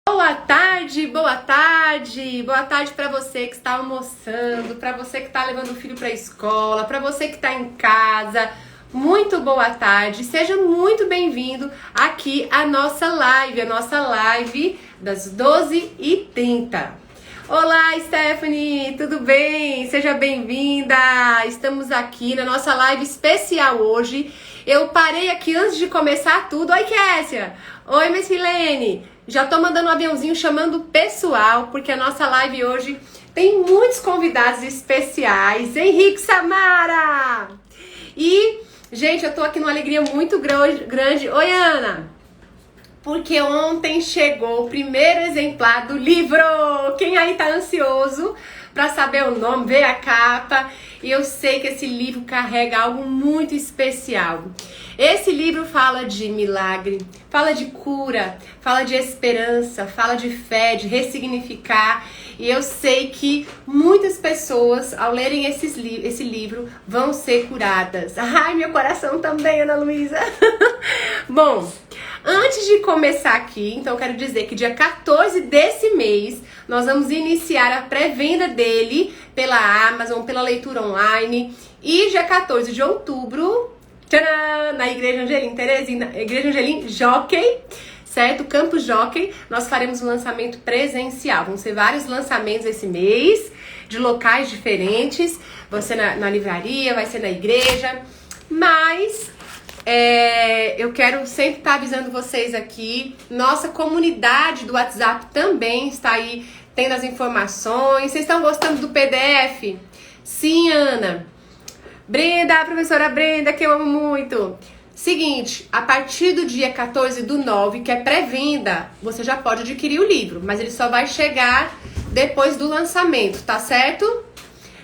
Boa tarde para você que está almoçando, para você que está levando o filho para a escola, para você que está em casa. Muito boa tarde, seja muito bem-vindo aqui à nossa live das 12h30. Olá, Stephanie, tudo bem? Seja bem-vinda! Estamos aqui na nossa live especial hoje. Eu parei aqui antes de começar tudo. Oi, Kessia! Oi, Miss Hilene! Já tô mandando um aviãozinho chamando o pessoal, porque a nossa live hoje tem muitos convidados especiais. Henrique Samara! E, gente, eu tô aqui numa alegria muito grande. Oi, Ana! Porque ontem chegou o primeiro exemplar do livro. Quem aí tá ansioso para saber o nome, ver a capa? E eu sei que esse livro carrega algo muito especial. Esse livro fala de milagre, fala de cura, fala de esperança, fala de fé, de ressignificar. E eu sei que muitas pessoas, ao lerem esse livro, vão ser curadas. Ai, meu coração também, Ana Luísa. Bom, antes de começar aqui, então eu quero dizer que dia 14 desse mês, nós vamos iniciar a pré-venda dele pela Amazon, pela leitura online. E dia 14 de outubro, tcharam, na Igreja Angelim Teresina, Igreja Angelim Jockey, certo? Campus Jockey, nós faremos um lançamento presencial. Vão ser vários lançamentos esse mês, de locais diferentes. Vai ser na livraria, vai ser na igreja. Mas eu quero sempre estar avisando vocês aqui. Nossa comunidade do WhatsApp também está aí tendo as informações. Vocês estão gostando do PDF? Sim, Ana. Brenda, a professora Brenda, que eu amo muito. Seguinte, a partir do dia 14/9, que é pré-venda, você já pode adquirir o livro, mas ele só vai chegar depois do lançamento, tá certo?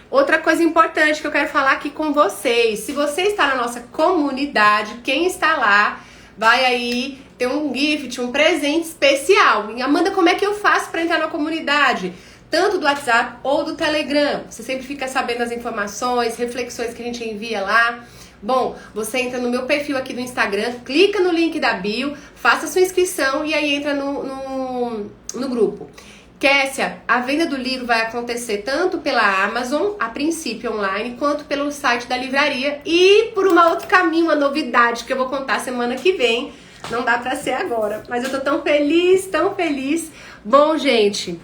Outra coisa importante que eu quero falar aqui com vocês, se você está na nossa comunidade, quem está lá, vai aí ter um gift, um presente especial. E Amanda, como é que eu faço para entrar na comunidade? Tanto do WhatsApp ou do Telegram. Você sempre fica sabendo as informações, reflexões que a gente envia lá. Bom, você entra no meu perfil aqui do Instagram, clica no link da bio, faça sua inscrição e aí entra no grupo. Kessia, a venda do livro vai acontecer tanto pela Amazon, a princípio online, quanto pelo site da livraria e por um outro caminho, uma novidade que eu vou contar semana que vem. Não dá pra ser agora, mas eu tô tão feliz, tão feliz. Bom, gente,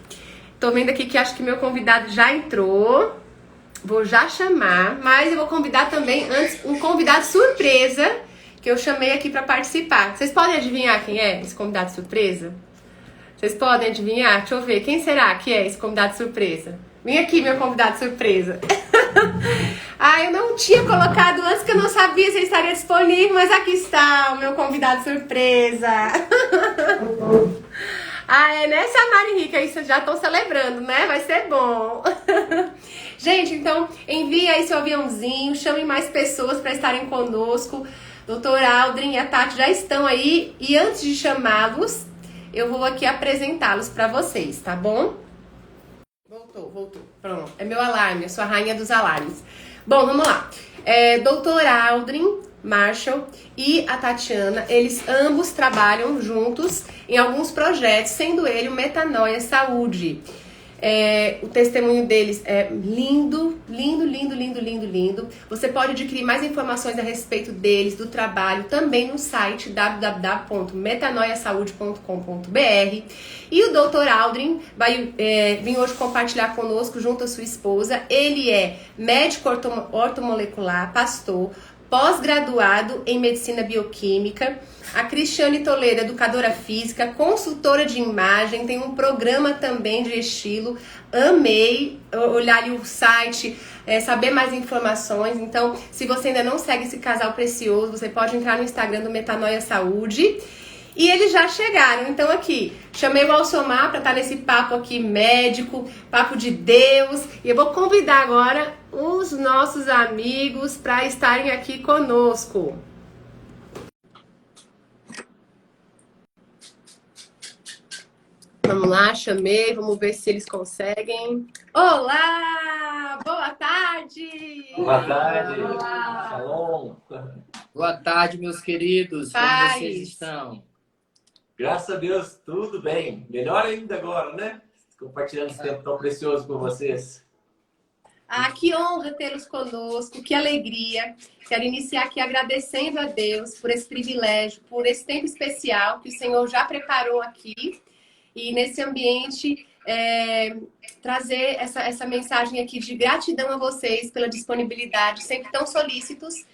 tô vendo aqui que acho que meu convidado já entrou. Vou já chamar, mas eu vou convidar também antes um convidado surpresa que eu chamei aqui pra participar. Vocês podem adivinhar quem é esse convidado surpresa? Vocês podem adivinhar? Deixa eu ver. Quem será que é esse convidado surpresa? Vem aqui, meu convidado surpresa. Eu não tinha colocado antes que eu não sabia se ele estaria disponível, mas aqui está o meu convidado surpresa. É nessa Mari Rica, aí vocês já estão celebrando, né? Vai ser bom. Gente, então envie aí seu aviãozinho, chame mais pessoas para estarem conosco. Doutor Aldrin e a Tati já estão aí e antes de chamá-los, eu vou aqui apresentá-los para vocês, tá bom? Voltou. Pronto. É meu alarme, eu sou a rainha dos alarmes. Bom, vamos lá. Doutor Aldrin Marshall e a Tatiana, eles ambos trabalham juntos em alguns projetos, sendo ele o Metanoia Saúde. O testemunho deles é lindo. Você pode adquirir mais informações a respeito deles, do trabalho, também no site www.metanoiasaude.com.br. E o Dr. Aldrin vai vir hoje compartilhar conosco, junto à sua esposa. Ele é médico ortomolecular, pastor, pós-graduado em medicina bioquímica. A Cristiane Toledo, educadora física, consultora de imagem, tem um programa também de estilo. Amei olhar ali o site, saber mais informações. Então, se você ainda não segue esse casal precioso, você pode entrar no Instagram do Metanoia Saúde. E eles já chegaram, então aqui, chamei o Alcimar para estar nesse papo aqui médico, papo de Deus. E eu vou convidar agora os nossos amigos para estarem aqui conosco. Vamos lá, chamei, vamos ver se eles conseguem. Olá! Boa tarde! Boa tarde! Olá. Shalom! Boa tarde, meus queridos. Paz. Como vocês estão? Graças a Deus, tudo bem. Melhor ainda agora, né? Compartilhando esse tempo tão precioso com vocês. Ah, que honra tê-los conosco, que alegria. Quero iniciar aqui agradecendo a Deus por esse privilégio, por esse tempo especial que o Senhor já preparou aqui. E nesse ambiente, trazer essa mensagem aqui de gratidão a vocês pela disponibilidade, sempre tão solícitos.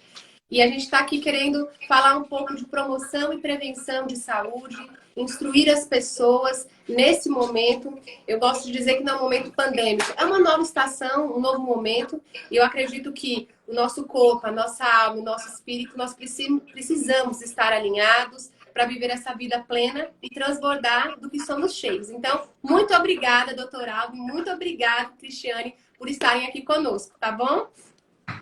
E a gente está aqui querendo falar um pouco de promoção e prevenção de saúde, instruir as pessoas nesse momento. Eu gosto de dizer que não é um momento pandêmico, é uma nova estação, um novo momento. E eu acredito que o nosso corpo, a nossa alma, o nosso espírito, nós precisamos estar alinhados para viver essa vida plena e transbordar do que somos cheios. Então, muito obrigada, doutor Aldo, muito obrigada, Cristiane, por estarem aqui conosco, tá bom?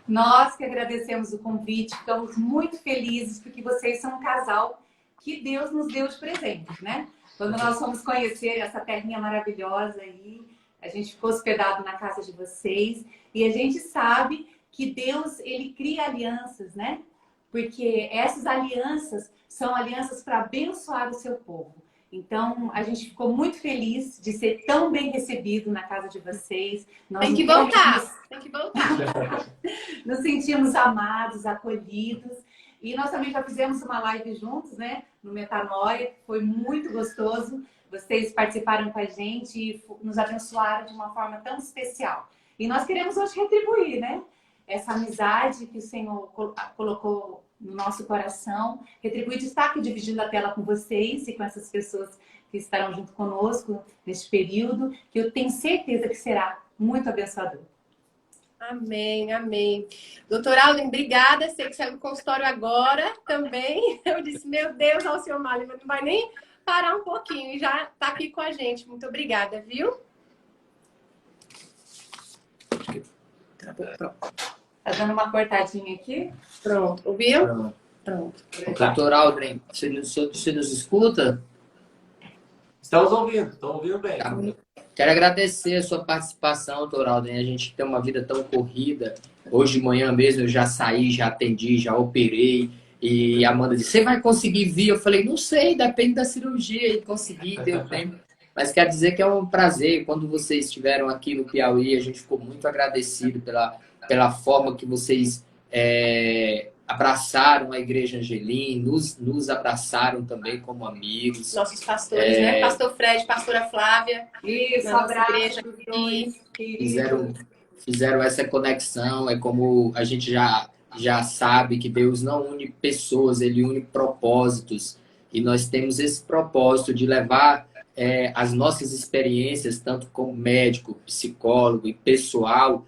Nós que agradecemos o convite, ficamos muito felizes porque vocês são um casal que Deus nos deu de presente, né? Quando nós fomos conhecer essa terrinha maravilhosa aí, a gente ficou hospedado na casa de vocês e a gente sabe que Deus, ele cria alianças, né? Porque essas alianças são alianças para abençoar o seu povo. Então, a gente ficou muito feliz de ser tão bem recebido na casa de vocês. Tem que voltar, tem que voltar. Nos sentimos amados, acolhidos. E nós também já fizemos uma live juntos, né? No Metanoia, que foi muito gostoso. Vocês participaram com a gente e nos abençoaram de uma forma tão especial. E nós queremos hoje retribuir, né? Essa amizade que o Senhor colocou no nosso coração. Retribuir de estar aqui dividindo a tela com vocês e com essas pessoas que estarão junto conosco neste período, que eu tenho certeza que será muito abençoador. Amém, amém. Doutora Alden, obrigada. Sei que saiu do consultório agora também. Eu disse, meu Deus, Alciomar, não vai nem parar um pouquinho e já está aqui com a gente. Muito obrigada, viu? Pronto. Tá dando uma cortadinha aqui? Pronto. Ouviu? Pronto. Doutor Aldrin, você nos escuta? Estamos ouvindo bem. Tá. Quero agradecer a sua participação, doutor Aldrin. A gente tem uma vida tão corrida. Hoje de manhã mesmo eu já saí, já atendi, já operei. E a Amanda disse, você vai conseguir vir? Eu falei, não sei, depende da cirurgia. E consegui, deu tempo. Mas quero dizer que é um prazer. Quando vocês estiveram aqui no Piauí, a gente ficou muito agradecido pela forma que vocês abraçaram a Igreja Angelim, nos abraçaram também como amigos. Nossos pastores, né? Pastor Fred, pastora Flávia. Isso, abraço igreja aqui. Fizeram essa conexão. É como a gente já sabe que Deus não une pessoas, Ele une propósitos. E nós temos esse propósito de levar as nossas experiências, tanto como médico, psicólogo e pessoal,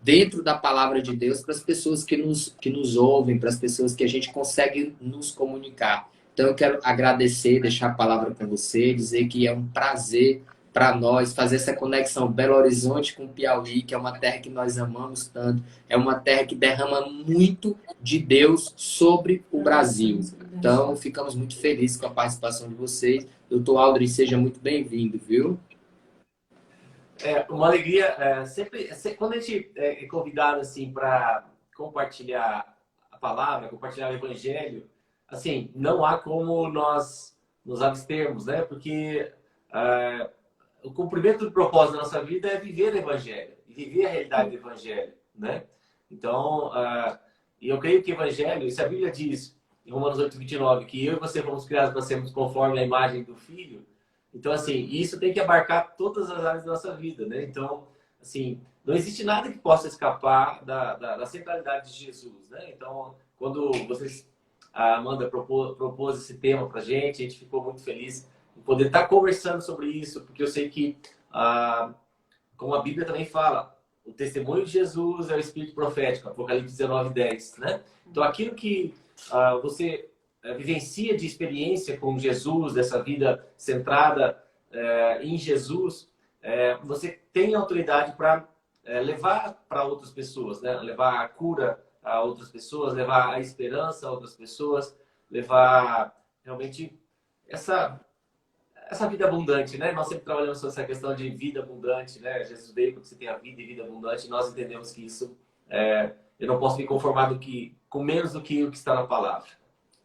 dentro da palavra de Deus para as pessoas que nos ouvem, para as pessoas que a gente consegue nos comunicar. Então eu quero agradecer, deixar a palavra com você, dizer que é um prazer para nós fazer essa conexão Belo Horizonte com Piauí, que é uma terra que nós amamos tanto, é uma terra que derrama muito de Deus sobre o Brasil. Então ficamos muito felizes com a participação de vocês. Doutor Aldrin, seja muito bem-vindo, viu? Uma alegria, sempre quando a gente é convidado assim para compartilhar a palavra, compartilhar o evangelho, assim, não há como nós nos abstermos, né? Porque o cumprimento do propósito da nossa vida é viver o evangelho, e viver a realidade do evangelho, né? Então, eu creio que o evangelho, se a Bíblia diz em Romanos 8:29 que eu e você fomos criados para sermos conforme a imagem do Filho. Então, assim, isso tem que abarcar todas as áreas da nossa vida, né? Então, assim, não existe nada que possa escapar da centralidade de Jesus, né? Então, quando a Amanda propôs esse tema pra gente, a gente ficou muito feliz em poder estar conversando sobre isso, porque eu sei que, como a Bíblia também fala, o testemunho de Jesus é o espírito profético, Apocalipse 19:10, né? Então, aquilo que você vivencia de experiência com Jesus, dessa vida centrada em Jesus, você tem autoridade para levar para outras pessoas, né? Levar a cura a outras pessoas, levar a esperança a outras pessoas, levar realmente essa vida abundante, né? Nós sempre trabalhamos sobre essa questão de vida abundante, né? Jesus veio para que você tenha vida e vida abundante, e nós entendemos que isso, eu não posso me conformar com menos do que o que está na palavra.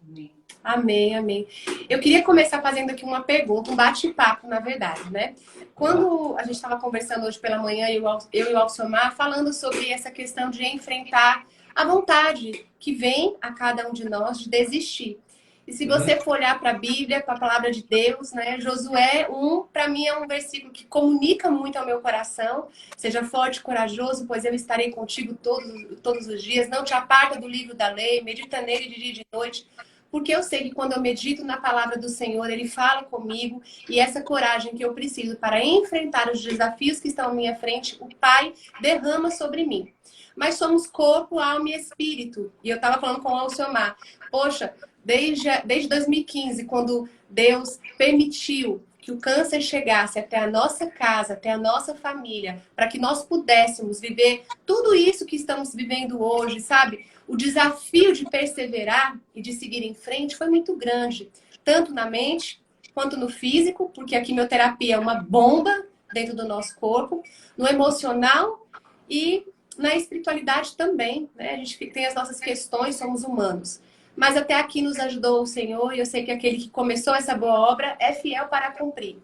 Amém. Amém, amém. Eu queria começar fazendo aqui uma pergunta, um bate-papo, na verdade, né? Quando a gente estava conversando hoje pela manhã, eu e o Alcimar, falando sobre essa questão de enfrentar a vontade que vem a cada um de nós de desistir. E se você for olhar para a Bíblia, para a palavra de Deus, né? Josué 1, para mim é um versículo que comunica muito ao meu coração. Seja forte e corajoso, pois eu estarei contigo todos os dias. Não te aparta do livro da lei, medita nele de dia e de noite. Porque eu sei que quando eu medito na palavra do Senhor, Ele fala comigo. E essa coragem que eu preciso para enfrentar os desafios que estão à minha frente, o Pai derrama sobre mim. Mas somos corpo, alma e espírito. E eu estava falando com o Alciomar. Poxa, desde 2015, quando Deus permitiu que o câncer chegasse até a nossa casa, até a nossa família, para que nós pudéssemos viver tudo isso que estamos vivendo hoje, sabe? O desafio de perseverar e de seguir em frente foi muito grande, tanto na mente quanto no físico, porque a quimioterapia é uma bomba dentro do nosso corpo, no emocional e na espiritualidade também, né? A gente tem as nossas questões, somos humanos. Mas até aqui nos ajudou o Senhor e eu sei que aquele que começou essa boa obra é fiel para cumprir.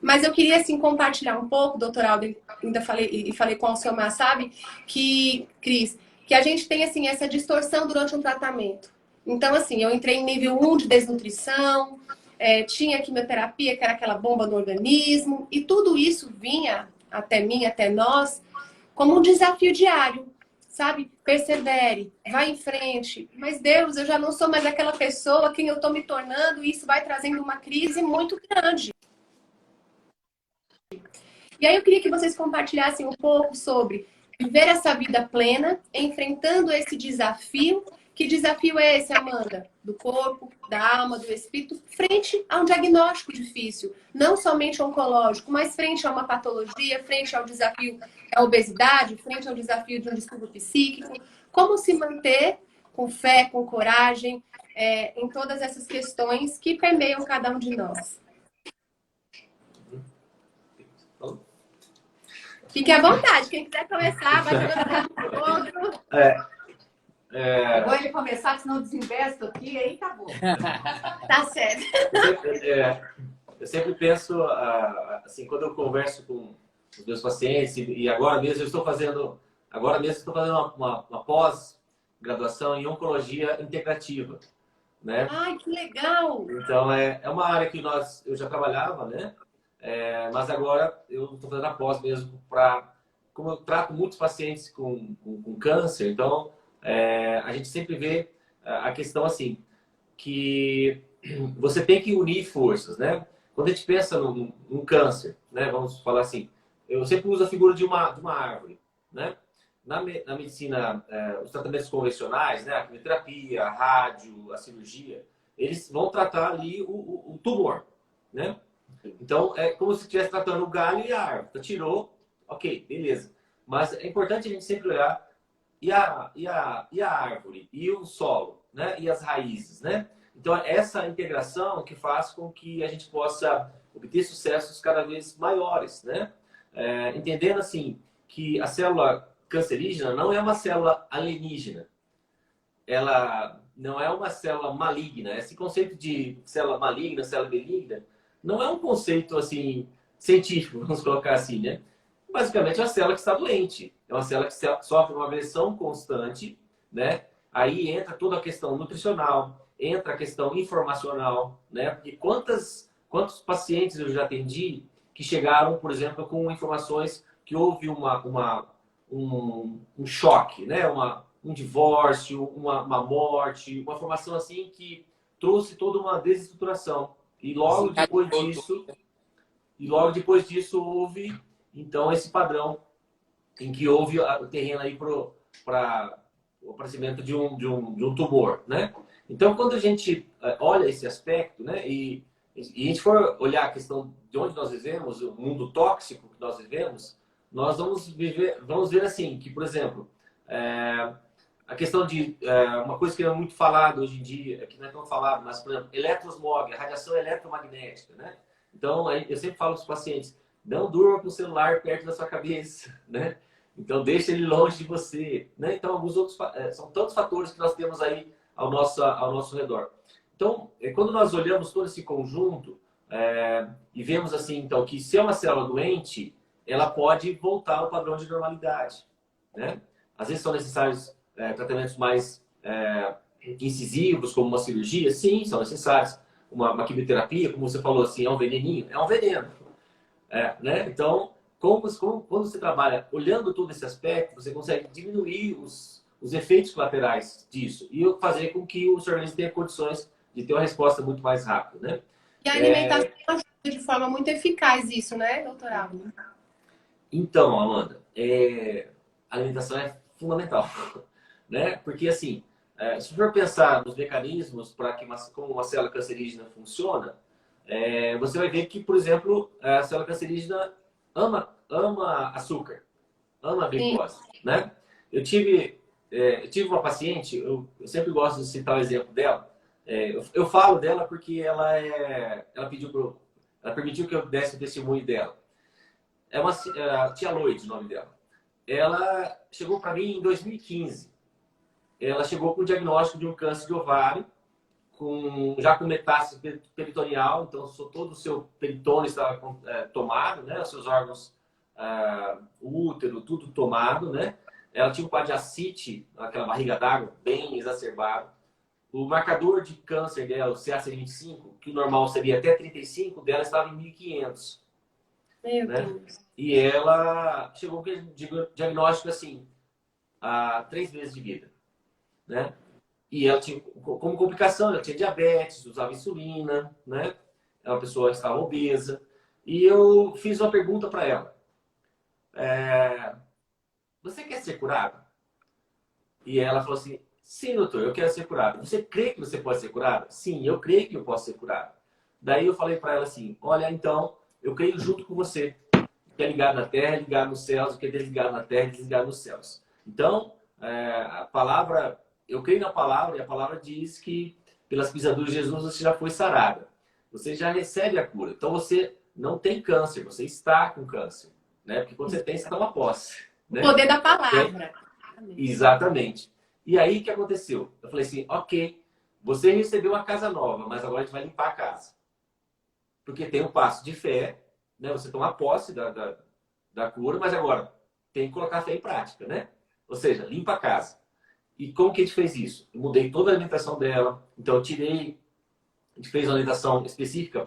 Mas eu queria, assim, compartilhar um pouco, doutor Aldo, ainda falei com o Alciomar, sabe? Cris, que a gente tem, assim, essa distorção durante um tratamento. Então, assim, eu entrei em nível 1 de desnutrição, tinha quimioterapia, que era aquela bomba no organismo, e tudo isso vinha até mim, até nós, como um desafio diário, sabe? Persevere, vai em frente. Mas, Deus, eu já não sou mais aquela pessoa quem eu estou me tornando, e isso vai trazendo uma crise muito grande. E aí eu queria que vocês compartilhassem um pouco sobre viver essa vida plena, enfrentando esse desafio. Que desafio é esse, Amanda? Do corpo, da alma, do espírito, frente a um diagnóstico difícil. Não somente oncológico, mas frente a uma patologia, frente ao desafio da obesidade, frente ao desafio de um distúrbio psíquico. Como se manter com fé, com coragem, em todas essas questões que permeiam cada um de nós. Fique à vontade. Quem quiser começar, vai jogando para o outro. É bom ele começar, senão desinvesto aqui, aí acabou. Tá certo. Eu sempre penso, assim, quando eu converso com os meus pacientes, e agora mesmo estou fazendo uma pós-graduação em oncologia integrativa, né? Ai, que legal! Então, é uma área que eu já trabalhava, né? Mas agora eu estou fazendo a pós mesmo como eu trato muitos pacientes com câncer, então a gente sempre vê a questão assim, que você tem que unir forças, né? Quando a gente pensa num câncer, né? Vamos falar assim, eu sempre uso a figura de uma árvore, né? Na medicina, os tratamentos convencionais, né? A quimioterapia, a rádio, a cirurgia, eles vão tratar ali o tumor, né? Então, é como se estivesse tratando o galho e a árvore. Então, tirou, ok, beleza. Mas é importante a gente sempre olhar e a árvore, e o solo, né? E as raízes, né? Então, é essa integração que faz com que a gente possa obter sucessos cada vez maiores, né? Entendendo, assim, que a célula cancerígena não é uma célula alienígena. Ela não é uma célula maligna. Esse conceito de célula maligna, célula benigna, não é um conceito, assim, científico, vamos colocar assim, né? Basicamente, é uma célula que está doente. É uma célula que sofre uma agressão constante, né? Aí entra toda a questão nutricional, entra a questão informacional, né? Porque quantos pacientes eu já atendi que chegaram, por exemplo, com informações que houve um choque, né? Um divórcio, uma morte, uma formação assim que trouxe toda uma desestruturação. E logo depois disso houve, então, esse padrão em que houve o terreno aí para o aparecimento de um tumor, né? Então, quando a gente olha esse aspecto, né? E a gente for olhar a questão de onde nós vivemos, o mundo tóxico que nós vivemos, nós vamos ver assim, que, por exemplo, a questão de uma coisa que é muito falada hoje em dia, que não é tão falado, mas, por exemplo, eletrosmog, a radiação eletromagnética, né? Então, eu sempre falo para os pacientes, não durma com o celular perto da sua cabeça, né? Então, deixa ele longe de você, né? Então, alguns outros, são tantos fatores que nós temos aí ao nosso redor. Então, quando nós olhamos todo esse conjunto e vemos assim, então, que se é uma célula doente, ela pode voltar ao padrão de normalidade, né? Às vezes são necessários tratamentos mais incisivos, como uma cirurgia, sim, são necessários. Uma quimioterapia, como você falou assim, é um veneninho? É um veneno. Né? Então, quando você trabalha olhando todo esse aspecto, você consegue diminuir os efeitos colaterais disso e fazer com que o seu organismo tenha condições de ter uma resposta muito mais rápida, né? E a alimentação ajuda de forma muito eficaz isso, né, doutora? Então, Amanda, a alimentação é fundamental, né? Porque, assim, se for pensar nos mecanismos para que como uma célula cancerígena funciona, você vai ver que, por exemplo, a célula cancerígena ama açúcar, ama a glicose, né? Eu tive uma paciente, eu sempre gosto de citar o exemplo dela. Eu falo dela porque ela permitiu que eu desse o testemunho dela. É uma tia Loide, o nome dela. Ela chegou para mim em 2015. Ela chegou com o diagnóstico de um câncer de ovário, já com metástase peritoneal, então todo o seu peritônio estava tomado, né? Os seus órgãos, o útero, tudo tomado, né? Ela tinha um quadro de ascite, aquela barriga d'água, bem exacerbado. O marcador de câncer dela, o CA-25, que o normal seria até 35, dela estava em 1.500. Meu né? Deus. E ela chegou com o diagnóstico assim, há 3 meses de vida, né? E ela tinha, como complicação, ela tinha diabetes, usava insulina, né? É uma pessoa que estava obesa. E eu fiz uma pergunta para ela. Você quer ser curado? E ela falou assim, sim, doutor, eu quero ser curado. Você crê que você pode ser curado? Sim, eu creio que eu posso ser curado. Daí eu falei para ela assim, olha, então, eu creio junto com você. Que é ligado na terra, ligado nos céus, o que é desligado na terra, desligado nos céus. Então, a palavra, eu creio na palavra, e a palavra diz que pelas pisaduras de Jesus você já foi sarada. Você já recebe a cura. Então você não tem câncer, você está com câncer. Né? Porque quando você tem, você toma posse. Né? O poder da palavra. Exatamente. E aí o que aconteceu? Eu falei assim, ok, você recebeu uma casa nova, mas agora a gente vai limpar a casa. Porque tem um passo de fé, né? Você toma posse da cura, mas agora tem que colocar a fé em prática, né? Ou seja, limpa a casa. E como que a gente fez isso? Eu mudei toda a alimentação dela. Então, a gente fez uma alimentação específica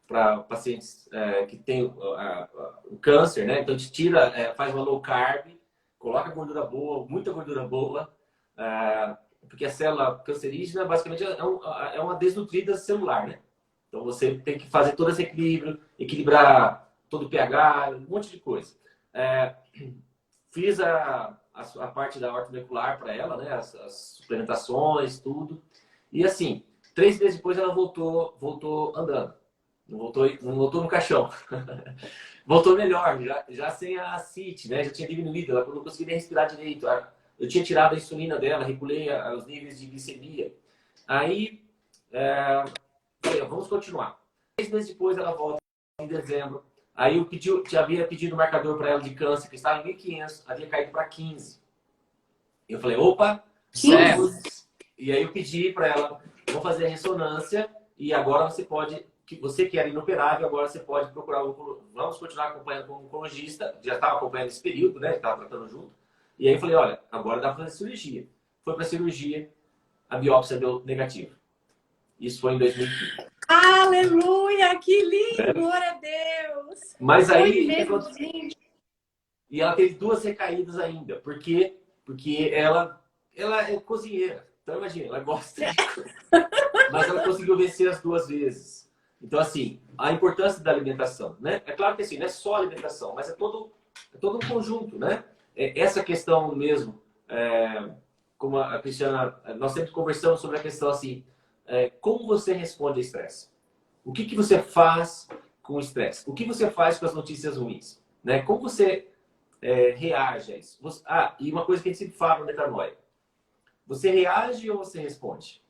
para pacientes que têm o câncer, né? Então, a gente faz uma low carb, coloca gordura boa, muita gordura boa, porque a célula cancerígena, basicamente, é uma desnutrida celular, né? Então, você tem que fazer todo esse equilíbrio, equilibrar todo o pH, um monte de coisa. Fiz a parte da ortomolecular para ela, né? As suplementações, tudo. E assim, 3 meses depois ela voltou andando. Não voltou no caixão. Voltou melhor, já sem a ascite, né? Já tinha diminuído, ela não conseguia nem respirar direito. Eu tinha tirado a insulina dela, regulei os níveis de glicemia. Aí, falei, vamos continuar. 3 meses depois ela volta em dezembro. Aí eu havia pedido o marcador para ela de câncer, que estava em 1.500, havia caído para 15. Eu falei, opa, vamos. E aí eu pedi para ela, vamos fazer a ressonância e agora você que era inoperável, agora você pode procurar vamos continuar acompanhando como oncologista, já estava acompanhando esse período, né? Estava tratando junto. E aí eu falei, olha, agora dá para fazer cirurgia. Foi para cirurgia, a biópsia deu negativo. Isso foi em 2015. Aleluia, que lindo, glória a Deus. Mas aí, mesmo, gente. E ela teve 2 recaídas ainda, porque ela é cozinheira. Então imagina, ela gosta de coisa. Mas ela conseguiu vencer as 2 vezes. Então assim, a importância da alimentação, né? É claro que assim, não é só a alimentação, mas é todo um conjunto, né? Essa questão mesmo, como a Cristiana, nós sempre conversamos sobre a questão assim, como você responde ao estresse? O que você faz com o estresse? O que você faz com as notícias ruins? Né? Como você reage a isso? E uma coisa que a gente sempre fala no Metanoia. Você reage ou você responde?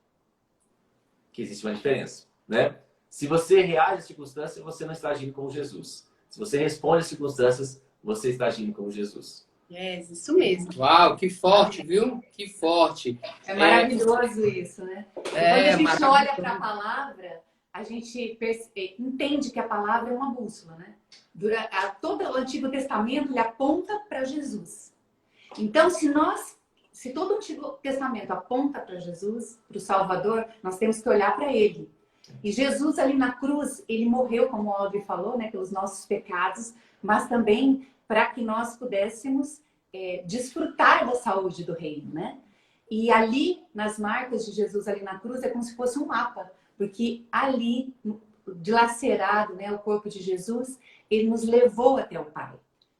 Que existe uma diferença. Né? Se você reage às circunstâncias, você não está agindo como Jesus. Se você responde às circunstâncias, você está agindo como Jesus. É, isso mesmo. Uau, que forte, viu? Que forte. É maravilhoso isso, né? Quando a gente olha para a palavra, a gente entende que a palavra é uma bússola, né? Todo o Antigo Testamento ele aponta para Jesus. Então, se todo o Antigo Testamento aponta para Jesus, para o Salvador, nós temos que olhar para ele. E Jesus ali na cruz, ele morreu, como o Audrey falou, né, pelos nossos pecados, mas também para que nós pudéssemos desfrutar da saúde do reino, né? E ali, nas marcas de Jesus ali na cruz, é como se fosse um mapa, porque ali, dilacerado, né, o corpo de Jesus, ele nos levou até o Pai.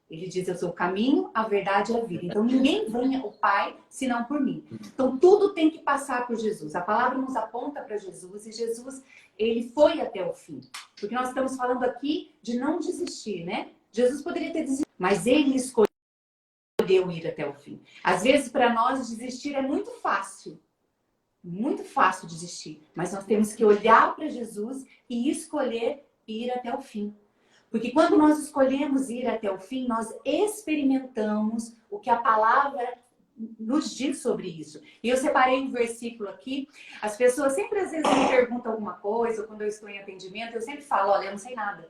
Ele diz, eu sou o caminho, a verdade e a vida. Então, ninguém vem ao Pai senão por mim. Então, tudo tem que passar por Jesus. A palavra nos aponta para Jesus e Jesus, ele foi até o fim. Porque nós estamos falando aqui de não desistir, né? Jesus poderia ter desistido, mas ele escolheu ir até o fim. Às vezes, para nós, desistir é muito fácil desistir. Mas nós temos que olhar para Jesus e escolher ir até o fim. Porque quando nós escolhemos ir até o fim, nós experimentamos o que a palavra nos diz sobre isso. E eu separei um versículo aqui. As pessoas sempre, às vezes, me perguntam alguma coisa, ou quando eu estou em atendimento, eu sempre falo, olha, eu não sei nada.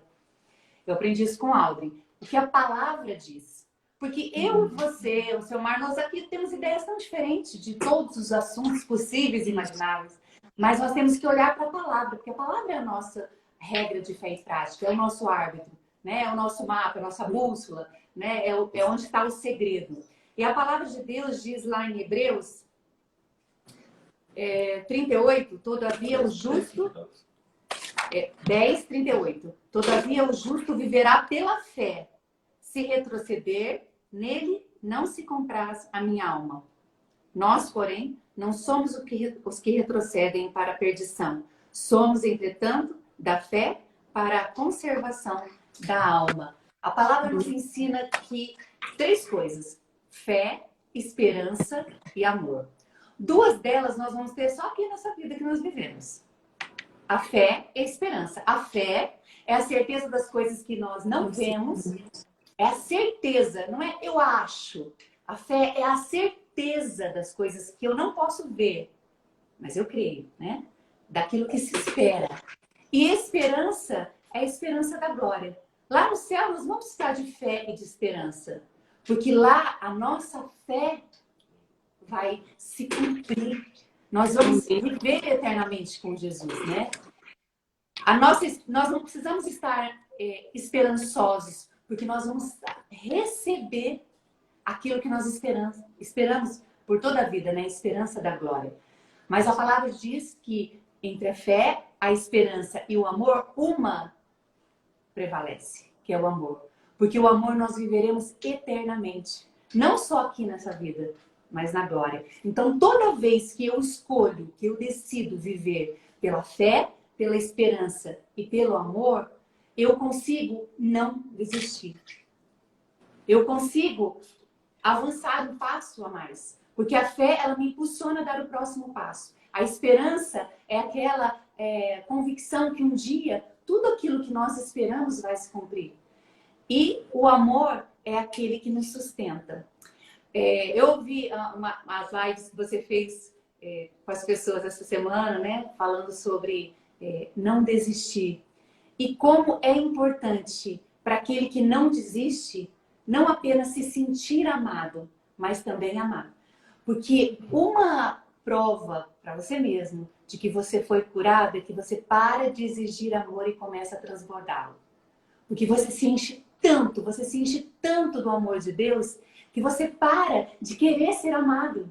Eu aprendi isso com Audrey. O que a palavra diz. Porque eu, você, o seu Mar, nós aqui temos ideias tão diferentes de todos os assuntos possíveis e imagináveis. Mas nós temos que olhar para a palavra, porque a palavra é a nossa regra de fé e prática, é o nosso árbitro, né? É o nosso mapa, é a nossa bússola, né? É onde está o segredo. E a palavra de Deus diz lá em Hebreus 38, todavia o justo... 10, 38. Todavia o justo viverá pela fé. Se retroceder, nele não se compraz a minha alma. Nós, porém, não somos os que retrocedem para a perdição. Somos, entretanto, da fé para a conservação da alma. A palavra nos ensina que 3 coisas: fé, esperança e amor. 2 delas nós vamos ter só aqui nessa vida que nós vivemos. A fé e a esperança. A fé é a certeza das coisas que nós não vemos. É a certeza, não é eu acho. A fé é a certeza das coisas que eu não posso ver, mas eu creio, né? Daquilo que se espera. E esperança é a esperança da glória. Lá no céu nós vamos precisar de fé e de esperança. Porque lá a nossa fé vai se cumprir. Nós vamos viver eternamente com Jesus, né? Nós não precisamos estar esperançosos, porque nós vamos receber aquilo que nós esperamos por toda a vida, né? A esperança da glória. Mas a palavra diz que entre a fé, a esperança e o amor, uma prevalece, que é o amor. Porque o amor nós viveremos eternamente. Não só aqui nessa vida, mas na glória. Então, toda vez que eu escolho, que eu decido viver pela fé, pela esperança e pelo amor, eu consigo não desistir. Eu consigo avançar um passo a mais. Porque a fé, ela me impulsiona a dar o próximo passo. A esperança é aquela convicção que um dia tudo aquilo que nós esperamos vai se cumprir. E o amor é aquele que nos sustenta. Eu ouvi as lives que você fez com as pessoas essa semana, né? Falando sobre não desistir. E como é importante para aquele que não desiste, não apenas se sentir amado, mas também amar. Porque uma prova para você mesmo de que você foi curado é que você para de exigir amor e começa a transbordá-lo. Porque você se enche tanto do amor de Deus, que você para de querer ser amado.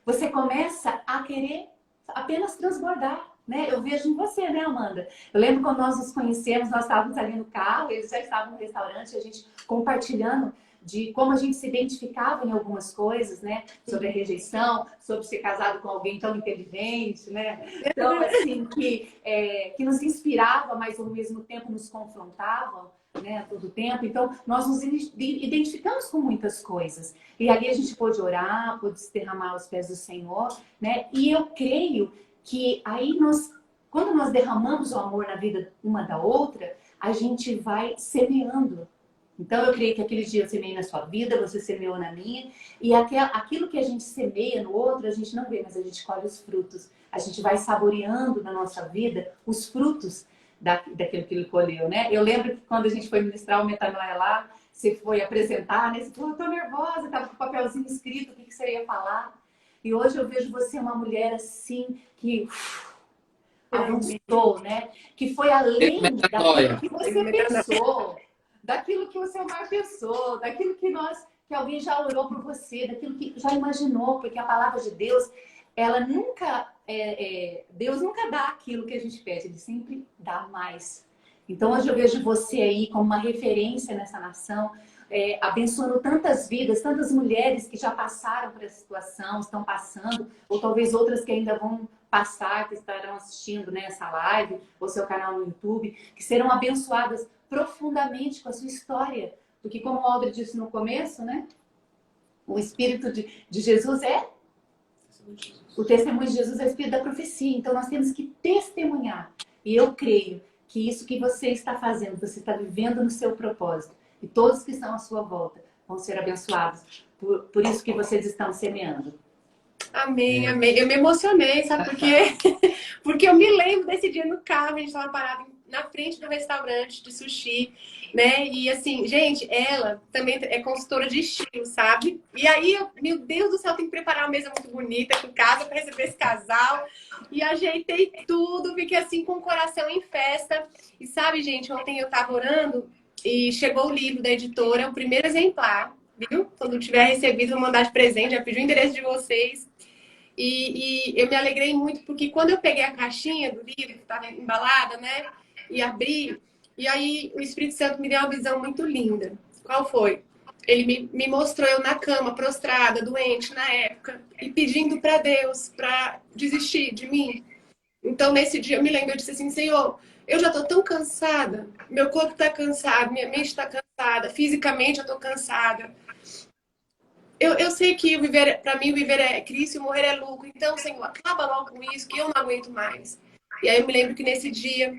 Você começa a querer apenas transbordar, né? Eu vejo em você, né, Amanda? Eu lembro quando nós nos conhecemos, nós estávamos ali no carro, eles já estavam no restaurante, a gente compartilhando de como a gente se identificava em algumas coisas, né? Sobre a rejeição, sobre ser casado com alguém tão inteligente, né? Então, assim, que nos inspirava, mas ao mesmo tempo nos confrontava, né? Todo o tempo. Então, nós nos identificamos com muitas coisas. E ali a gente pôde orar, pôde se derramar aos pés do Senhor, né? E eu creio que aí quando nós derramamos o amor na vida uma da outra, a gente vai semeando Então, eu creio que aquele dia eu semeei na sua vida, você semeou na minha. E aquilo que a gente semeia no outro, a gente não vê, mas a gente colhe os frutos. A gente vai saboreando na nossa vida os frutos daquilo que ele colheu, né? Eu lembro que quando a gente foi ministrar o Metanoia lá, você foi apresentar, né? Você falou, eu tô nervosa, tava com o papelzinho escrito, o que você ia falar. E hoje eu vejo você uma mulher assim, que avançou, né? Que foi além daquilo que você pensou, daquilo que o seu mar pensou, daquilo que alguém já orou por você, daquilo que já imaginou, porque a palavra de Deus, ela nunca, Deus nunca dá aquilo que a gente pede, Ele sempre dá mais. Então hoje eu vejo você aí como uma referência nessa nação, abençoando tantas vidas, tantas mulheres que já passaram por essa situação, estão passando, ou talvez outras que ainda vão passar, que estarão assistindo, né, essa live, ou seu canal no YouTube, que serão abençoadas profundamente com a sua história. Porque como o Aldrin disse no começo, né, o Espírito de Jesus o testemunho de Jesus é o Espírito da profecia. Então nós temos que testemunhar. E eu creio que isso que você está fazendo, você está vivendo no seu propósito. E todos que estão à sua volta vão ser abençoados por isso que vocês estão semeando. Amém, amém. Eu me emocionei, sabe por quê? Porque eu me lembro desse dia no carro, a gente estava parado na frente do restaurante de sushi, né? E assim, gente, ela também é consultora de estilo, sabe? E aí, meu Deus do céu, tem que preparar uma mesa muito bonita aqui em casa para receber esse casal. E ajeitei tudo, fiquei assim com o coração em festa. E sabe, gente, ontem eu tava orando e chegou o livro da editora, o primeiro exemplar, viu? Quando tiver recebido, vou mandar de presente, já pedi o endereço de vocês. E eu me alegrei muito, porque quando eu peguei a caixinha do livro, que estava embalada, né? E abri, e aí o Espírito Santo me deu uma visão muito linda. Qual foi? Ele me mostrou eu na cama, prostrada, doente na época, e pedindo para Deus para desistir de mim. Então, nesse dia, eu me lembro, eu disse assim, Senhor, eu já estou tão cansada, meu corpo está cansado, minha mente está cansada, fisicamente eu estou cansada. Eu sei que para mim, o viver é Cristo e o morrer é lucro. Então, Senhor, acaba logo com isso, que eu não aguento mais. E aí eu me lembro que nesse dia,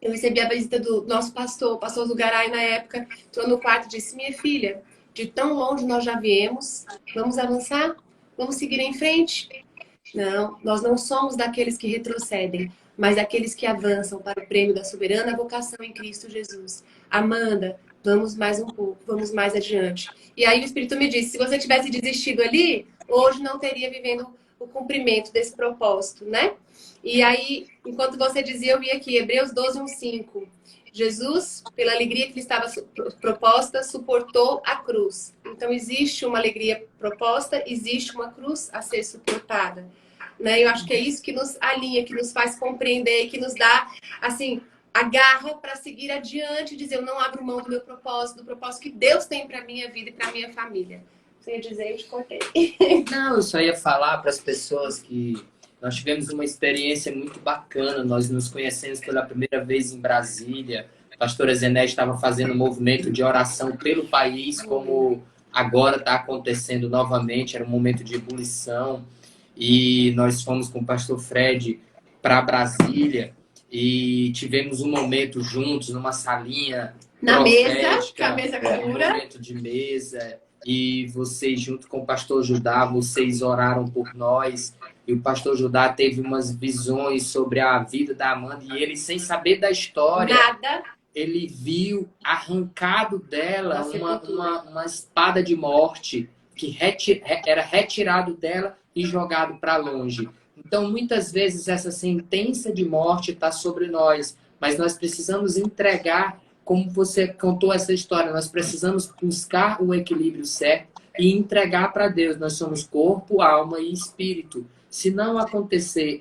eu recebi a visita do nosso pastor, o pastor Zugaray, na época, entrou no quarto e disse, minha filha, de tão longe nós já viemos, vamos avançar? Vamos seguir em frente? Não, nós não somos daqueles que retrocedem, mas daqueles que avançam para o prêmio da soberana vocação em Cristo Jesus. Amanda, vamos mais um pouco, vamos mais adiante. E aí o Espírito me disse, se você tivesse desistido ali, hoje não teria vivendo o cumprimento desse propósito, né? E aí, enquanto você dizia, eu vi aqui, Hebreus 12, 1:5. Jesus, pela alegria que lhe estava proposta, suportou a cruz. Então, existe uma alegria proposta, existe uma cruz a ser suportada. Né? Eu acho que é isso que nos alinha, que nos faz compreender, que nos dá, assim, a garra para seguir adiante e dizer, eu não abro mão do meu propósito, do propósito que Deus tem para minha vida e para minha família. Você ia dizer, eu te cortei. Não, eu só ia falar para as pessoas que nós tivemos uma experiência muito bacana. Nós nos conhecemos pela primeira vez em Brasília. A pastora Zené estava fazendo um movimento de oração pelo país, como agora está acontecendo novamente. Era um momento de ebulição. E nós fomos com o pastor Fred para Brasília e tivemos um momento juntos numa salinha na profética, mesa, que a mesa um cura. momento de mesa. E vocês, junto com o pastor Judá, vocês oraram por nós. E o pastor Judá teve umas visões sobre a vida da Amanda. E ele, sem saber da história, nada, ele viu arrancado dela uma espada de morte que era retirado dela e jogado para longe. Então, muitas vezes, essa sentença de morte está sobre nós. Mas nós precisamos entregar, como você contou essa história, nós precisamos buscar o equilíbrio certo e entregar para Deus. Nós somos corpo, alma e espírito. Se não acontecer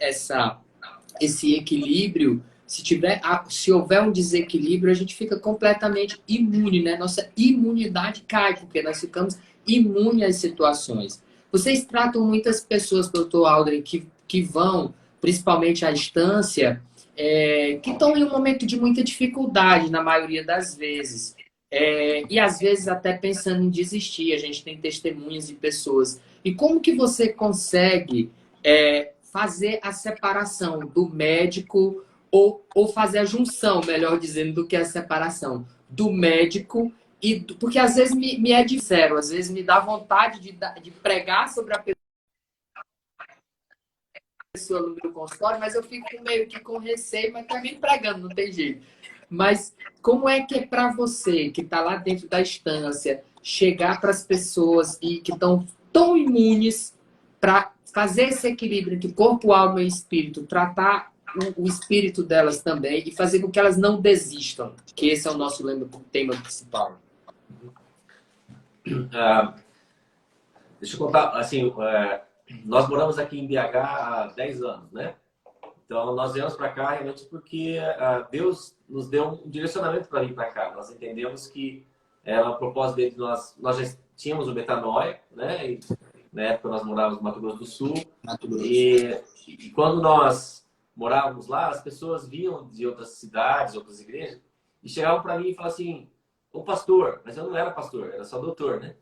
esse equilíbrio, se houver um desequilíbrio, a gente fica completamente imune, né? Nossa imunidade cai, porque nós ficamos imunes às situações. Vocês tratam muitas pessoas, doutor Aldrin, que vão, principalmente à instância, que estão em um momento de muita dificuldade, na maioria das vezes. E às vezes até pensando em desistir. A gente tem testemunhas de pessoas. E como que você consegue fazer a separação do médico, ou fazer a junção, melhor dizendo, do que a separação, do médico Porque às vezes me é de zero, às vezes me dá vontade de pregar sobre a pessoa no meu consultório, mas eu fico meio que com receio, mas também pregando, não tem jeito. Mas como é que é para você, que está lá dentro da instância, chegar para as pessoas que estão tão imunes para fazer esse equilíbrio entre corpo, alma e espírito, tratar o espírito delas também e fazer com que elas não desistam, que esse é o nosso tema principal. Deixa eu contar, assim, nós moramos aqui em BH há 10 anos, né? Então, nós viemos para cá realmente porque Deus nos deu um direcionamento para vir para cá. Nós entendemos que era o propósito dele. Nós já tínhamos o Metanoia, né? E, na época, nós morávamos no Mato Grosso do Sul. E quando nós morávamos lá, as pessoas vinham de outras cidades, outras igrejas, e chegavam para mim e falavam assim, ô pastor, mas eu não era pastor, era só doutor, né?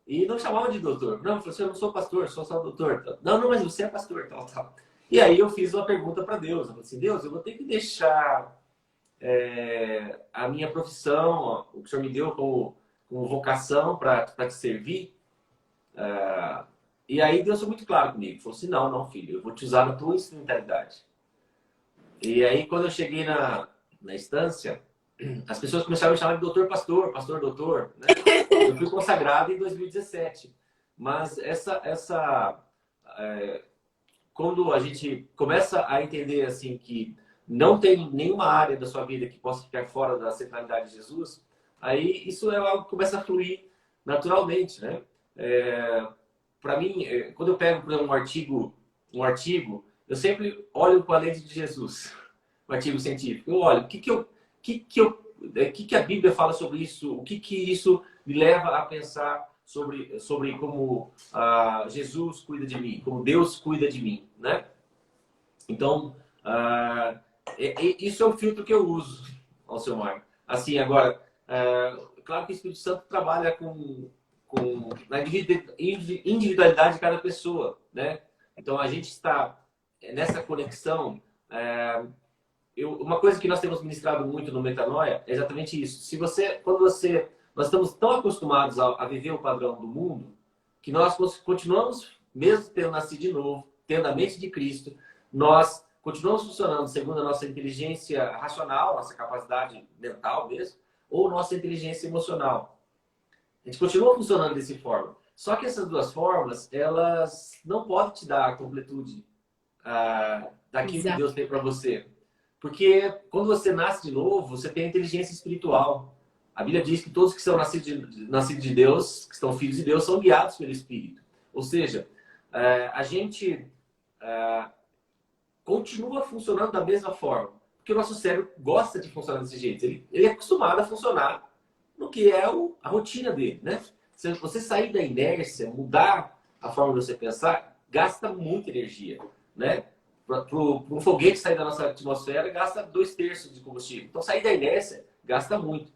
E não chamavam de doutor. Não, eu falei assim, eu não sou pastor, sou só doutor. Não, mas você é pastor, tal, tal. E aí eu fiz uma pergunta para Deus. Eu falei assim, Deus, eu vou ter que deixar a minha profissão, o que o Senhor me deu como vocação para te servir? E aí Deus foi muito claro comigo. Falou assim, não, filho, eu vou te usar na tua instrumentalidade. E aí quando eu cheguei na instância, as pessoas começaram a me chamar de doutor pastor, pastor doutor, né? Eu fui consagrado em 2017. Mas quando a gente começa a entender assim que não tem nenhuma área da sua vida que possa ficar fora da centralidade de Jesus, aí isso é algo que começa a fluir naturalmente, né? Para mim, quando eu pego, por exemplo, um artigo, eu sempre olho com a lente de Jesus, um artigo científico. Eu olho, o que a Bíblia fala sobre isso? O que isso me leva a pensar sobre como Jesus cuida de mim, como Deus cuida de mim, né? Então, isso é o filtro que eu uso, Alcemar. Assim, agora, claro que o Espírito Santo trabalha na individualidade de cada pessoa, né? Então, a gente está nessa conexão. Uma coisa que nós temos ministrado muito no Metanoia é exatamente isso. Nós estamos tão acostumados a viver o padrão do mundo que nós continuamos, mesmo tendo nascido de novo, tendo a mente de Cristo, nós continuamos funcionando segundo a nossa inteligência racional, nossa capacidade mental mesmo, ou nossa inteligência emocional. A gente continua funcionando dessa forma. Só que essas duas formas, elas não podem te dar a completude daquilo que Deus tem para você. Porque quando você nasce de novo, você tem a inteligência espiritual. A Bíblia diz que todos que são nascidos de Deus, que são filhos de Deus, são guiados pelo Espírito. Ou seja, a gente continua funcionando da mesma forma. Porque o nosso cérebro gosta de funcionar desse jeito. Ele é acostumado a funcionar no que é a rotina dele, né? Se você sair da inércia, mudar a forma de você pensar, gasta muita energia, né? Para um foguete sair da nossa atmosfera, gasta 2/3 de combustível. Então, sair da inércia gasta muito.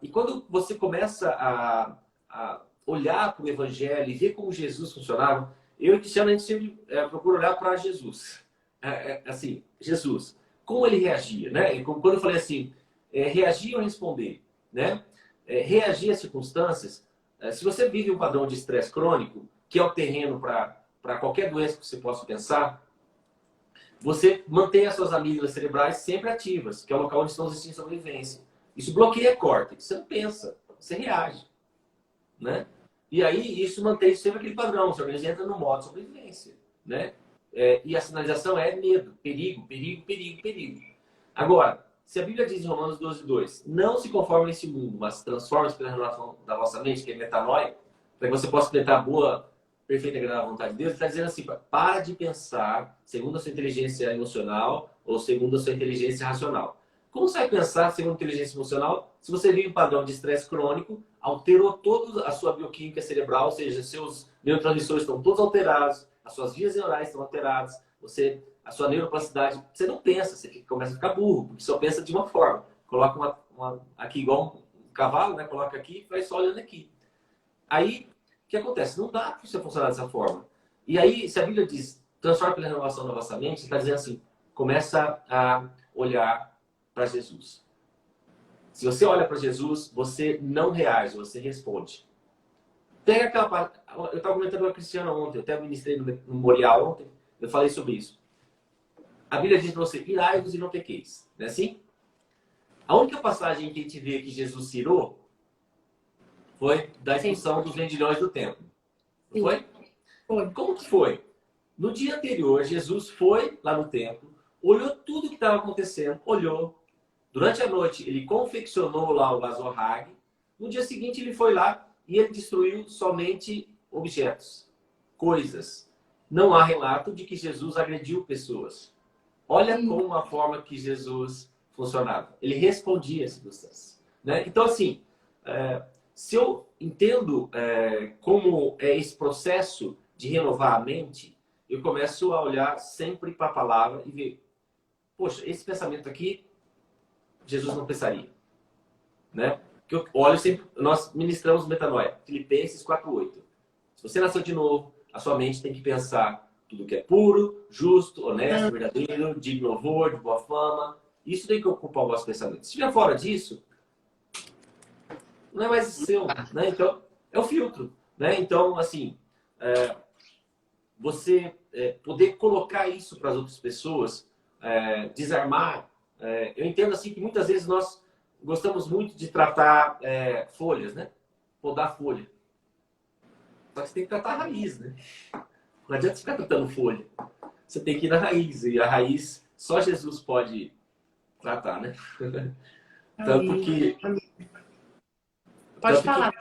E quando você começa a olhar para o Evangelho e ver como Jesus funcionava, eu e Cristiano, a gente sempre procura olhar para Jesus. Assim, Jesus, como ele reagia, né? E quando eu falei assim, reagir ou responder, né? Reagir às circunstâncias. Se você vive um padrão de estresse crônico, que é o terreno para qualquer doença que você possa pensar, você mantém as suas amígdalas cerebrais sempre ativas, que é o local onde estão os instintos de sobrevivência. Isso bloqueia a córtex. Você não pensa, você reage, né? E aí isso mantém sempre aquele padrão. O seu organismo entra no modo de sobrevivência, né? E a sinalização é medo, perigo, perigo, perigo, perigo. Agora, se a Bíblia diz em Romanos 12:2, não se conforme nesse mundo, mas transforme-se pela renovação da vossa mente, que é metanoia, para que você possa experimentar a boa, perfeita e agradável vontade de Deus, ele está dizendo assim, para de pensar segundo a sua inteligência emocional ou segundo a sua inteligência racional. Como você vai pensar segundo a inteligência emocional se você vive um padrão de estresse crônico, alterou toda a sua bioquímica cerebral, ou seja, seus neurotransmissores estão todos alterados, as suas vias neurais estão alteradas, a sua neuroplasticidade, você não pensa, você começa a ficar burro, porque só pensa de uma forma. Coloca aqui igual um cavalo, né? Coloca aqui e vai só olhando aqui. Aí, o que acontece? Não dá para você funcionar dessa forma. E aí, se a Bíblia diz, transforma pela renovação da vossa mente, está dizendo assim, começa a olhar para Jesus. Se você olha para Jesus, você não reage, você responde. Pega aquela parte. Eu estava comentando com a Cristiana ontem, eu até ministrei no memorial ontem, eu falei sobre isso. A Bíblia diz para você, irai-vos e não pequeis. Não é assim? A única passagem que a gente vê que Jesus se irou foi da expulsão dos vendilhões do templo. Não foi? Foi. Como que foi? No dia anterior, Jesus foi lá no templo, olhou tudo que estava acontecendo, olhou. Durante a noite, ele confeccionou lá o Lazorrag. No dia seguinte, ele foi lá e ele destruiu somente objetos, coisas. Não há relato de que Jesus agrediu pessoas. Olha como a forma que Jesus funcionava. Ele respondia às circunstâncias. Né? Então, assim, se eu entendo como é esse processo de renovar a mente, eu começo a olhar sempre para a palavra e ver, poxa, esse pensamento aqui, Jesus não pensaria. Né? Que eu olho sempre, nós ministramos metanoia, Filipenses 4:8. Se você nasceu de novo, a sua mente tem que pensar tudo que é puro, justo, honesto, verdadeiro, digno de louvor, de boa fama. Isso tem que ocupar o vosso pensamento. Se estiver fora disso, não é mais seu, né? Então, é o filtro, né? Então, assim, você poder colocar isso para as outras pessoas, desarmar. Eu entendo assim que muitas vezes nós gostamos muito de tratar folhas, né? Podar folha. Só que você tem que tratar a raiz, né? Não adianta ficar tratando folha. Você tem que ir na raiz. E a raiz só Jesus pode tratar, né? Tanto que... Pode falar.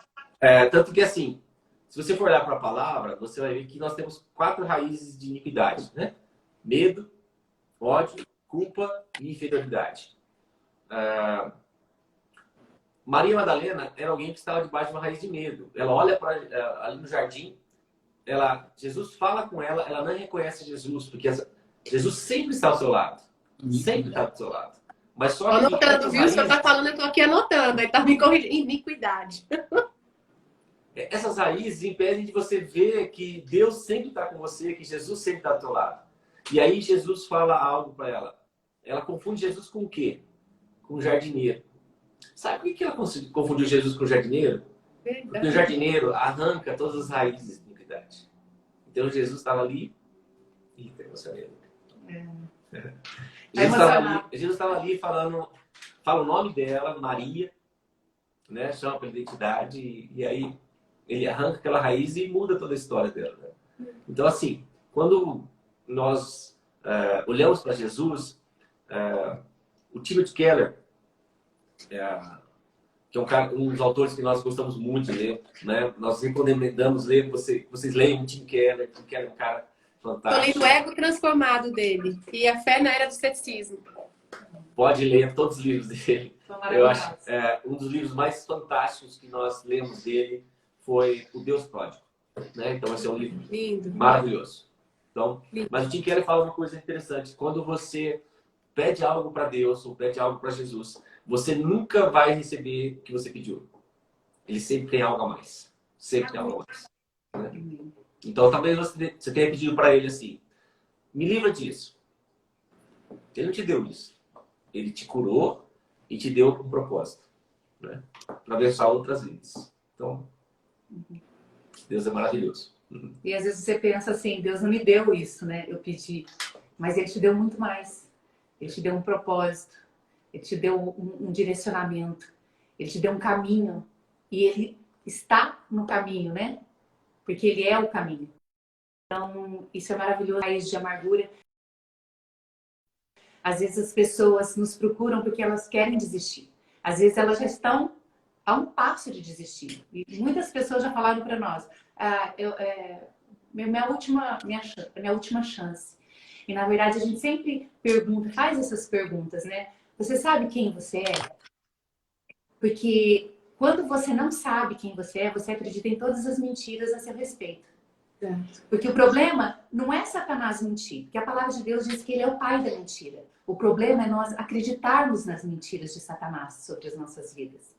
Tanto que assim, se você for olhar para a palavra, você vai ver que nós temos 4 raízes de iniquidade, né? Medo, ódio, culpa e infidelidade. Maria Madalena era alguém que estava debaixo de uma raiz de medo. Ela olha para ali no jardim, Jesus fala com ela, ela não reconhece Jesus, porque Jesus sempre está ao seu lado. Sempre está ao seu lado. Mas só que anotando, viu? O senhor está falando, eu estou aqui anotando. Aí está me corrigindo. Iniquidade. Essas raízes impedem de você ver que Deus sempre está com você, que Jesus sempre está ao seu lado. E aí Jesus fala algo para ela. Ela confunde Jesus com o quê? Com o jardineiro. Sabe por que ela confundiu Jesus com o jardineiro? Porque o jardineiro arranca todas as raízes de iniquidade. Então Jesus estava ali e emocionado. Jesus estava ali falando, fala o nome dela, Maria, né? Chama pela identidade e aí ele arranca aquela raiz e muda toda a história dela. Né? Então, assim, quando nós olhamos para Jesus, o Timothy Keller, que é um dos autores que nós gostamos muito de ler, né? Nós recomendamos ler, vocês leiam o Tim Keller. Tim Keller é um cara fantástico. Estou lendo o Ego Transformado dele e A Fé na Era do Ceticismo. Pode ler todos os livros dele. Eu acho um dos livros mais fantásticos que nós lemos dele foi O Deus Pródigo. Né? Então, esse é um livro lindo, maravilhoso. Então, lindo. mas o Tim Keller fala uma coisa interessante. Quando você pede algo para Deus ou pede algo para Jesus, você nunca vai receber o que você pediu. Ele sempre tem algo a mais. Sempre tem algo a mais. Né? Então, talvez você tenha pedido para ele assim, me livra disso. Ele não te deu isso. Ele te curou e te deu um propósito. Né? Para abençoar outras vidas. Então, Deus é maravilhoso. E às vezes você pensa assim, Deus não me deu isso, né? Eu pedi. Mas Ele te deu muito mais. Ele te deu um propósito. Ele te deu um direcionamento. Ele te deu um caminho. E Ele está no caminho, né? Porque Ele é o caminho. Então, isso é maravilhoso. Raiz de amargura. Às vezes as pessoas nos procuram porque elas querem desistir. Às vezes elas já estão a um passo de desistir. E muitas pessoas já falaram para nós, minha última chance. E na verdade a gente sempre pergunta, faz essas perguntas, né? Você sabe quem você é? Porque quando você não sabe quem você é, você acredita em todas as mentiras a seu respeito. Porque o problema não é Satanás mentir, porque a palavra de Deus diz que ele é o pai da mentira. O problema é nós acreditarmos nas mentiras de Satanás sobre as nossas vidas.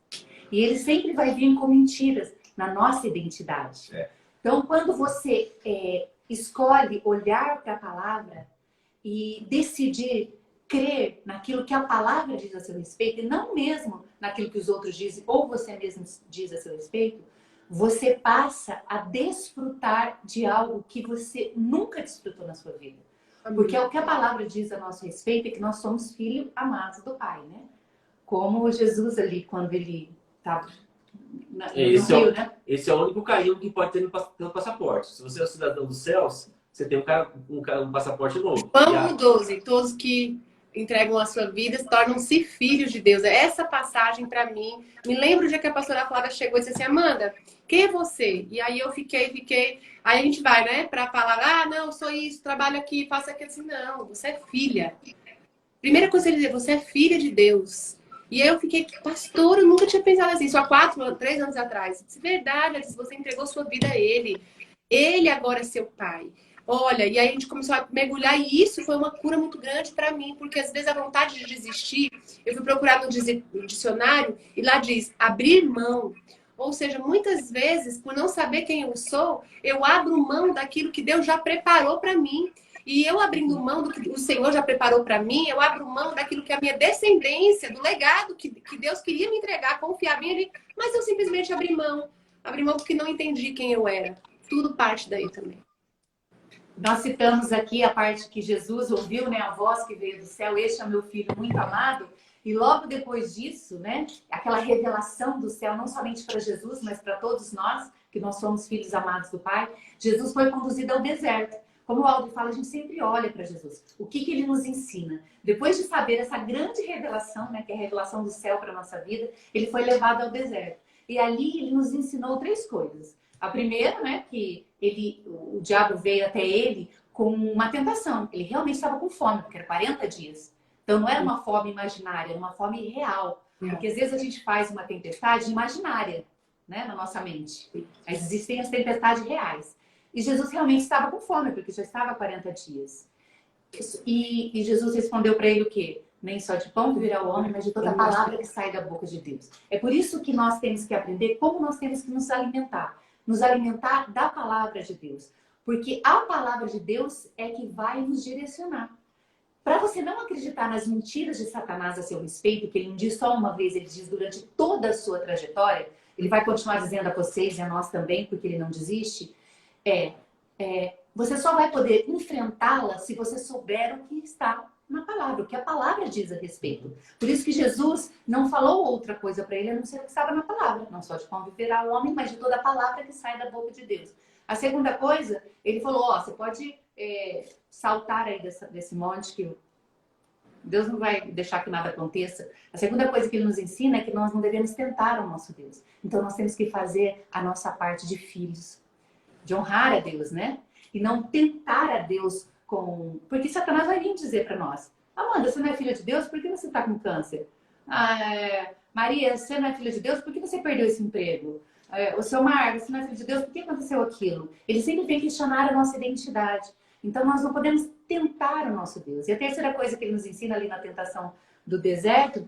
E ele sempre vai vir com mentiras na nossa identidade. Então, quando você escolhe olhar para a palavra e decidir crer naquilo que a palavra diz a seu respeito, e não mesmo naquilo que os outros dizem, ou você mesmo diz a seu respeito, você passa a desfrutar de algo que você nunca desfrutou na sua vida. Porque o que a palavra diz a nosso respeito é que nós somos filhos amados do Pai, né? Como Jesus ali, quando ele estava no rio, né? Esse é o único carimbo que pode ter no passaporte. Se você é um cidadão dos céus, você tem um passaporte novo. João 12, todos que entregam a sua vida tornam-se filhos de Deus. Essa passagem, para mim, me lembro o dia que a pastora Flávia chegou e disse assim, Amanda, quem é você? E aí eu fiquei... Aí a gente vai, né, para a palavra, não, eu sou isso, trabalho aqui, faço aquilo. Assim, não, você é filha. Primeira coisa que ele diz, você é filha de Deus. E aí eu fiquei, pastor, eu nunca tinha pensado assim, só 3 anos atrás. De verdade, ela disse, você entregou sua vida a ele. Ele agora é seu pai. Olha, e aí a gente começou a mergulhar e isso foi uma cura muito grande para mim, porque às vezes a vontade de desistir, eu fui procurar no dicionário e lá diz abrir mão. Ou seja, muitas vezes, por não saber quem eu sou, eu abro mão daquilo que Deus já preparou para mim. E eu abrindo mão do que o Senhor já preparou para mim, eu abro mão daquilo que a minha descendência, do legado que Deus queria me entregar, confiava em Ele, mas eu simplesmente abri mão porque não entendi quem eu era. Tudo parte daí também. Nós citamos aqui a parte que Jesus ouviu, né, a voz que veio do céu, este é meu filho muito amado, e logo depois disso, né, aquela revelação do céu, não somente para Jesus, mas para todos nós, que nós somos filhos amados do Pai, Jesus foi conduzido ao deserto. Como o Aldo fala, a gente sempre olha para Jesus. O que ele nos ensina? Depois de saber essa grande revelação, né, que é a revelação do céu para a nossa vida, ele foi levado ao deserto. E ali ele nos ensinou 3 coisas. A primeira, né, que o diabo veio até ele com uma tentação. Ele realmente estava com fome, porque era 40 dias. Então não era uma fome imaginária, era uma fome real. Porque às vezes a gente faz uma tempestade imaginária, né, na nossa mente. Mas existem as tempestades reais. E Jesus realmente estava com fome, porque já estava há 40 dias. E Jesus respondeu para ele o quê? Nem só de pão viverá o homem, mas de toda a palavra que sai da boca de Deus. É por isso que nós temos que aprender como nós temos que nos alimentar. Nos alimentar da palavra de Deus. Porque a palavra de Deus é que vai nos direcionar. Para você não acreditar nas mentiras de Satanás a seu respeito, que ele não diz só uma vez, ele diz durante toda a sua trajetória, ele vai continuar dizendo a vocês e a nós também, porque ele não desiste, você só vai poder enfrentá-la se você souber o que está na palavra, o que a palavra diz a respeito. Por isso que Jesus não falou outra coisa para ele, a não ser o que estava na palavra. Não só de pão viverá o homem, mas de toda a palavra que sai da boca de Deus. A segunda coisa, ele falou, você pode saltar aí desse monte que Deus não vai deixar que nada aconteça. A segunda coisa que ele nos ensina é que nós não devemos tentar o nosso Deus. Então nós temos que fazer a nossa parte de filhos, de honrar a Deus, né? E não tentar a Deus porque Satanás vai vir dizer para nós, Amanda, você não é filha de Deus? Por que você está com câncer? Maria, você não é filha de Deus? Por que você perdeu esse emprego? O seu Marcos, você não é filho de Deus? Por que aconteceu aquilo? Ele sempre vem questionar a nossa identidade. Então nós não podemos tentar o nosso Deus. E a terceira coisa que ele nos ensina ali na tentação do deserto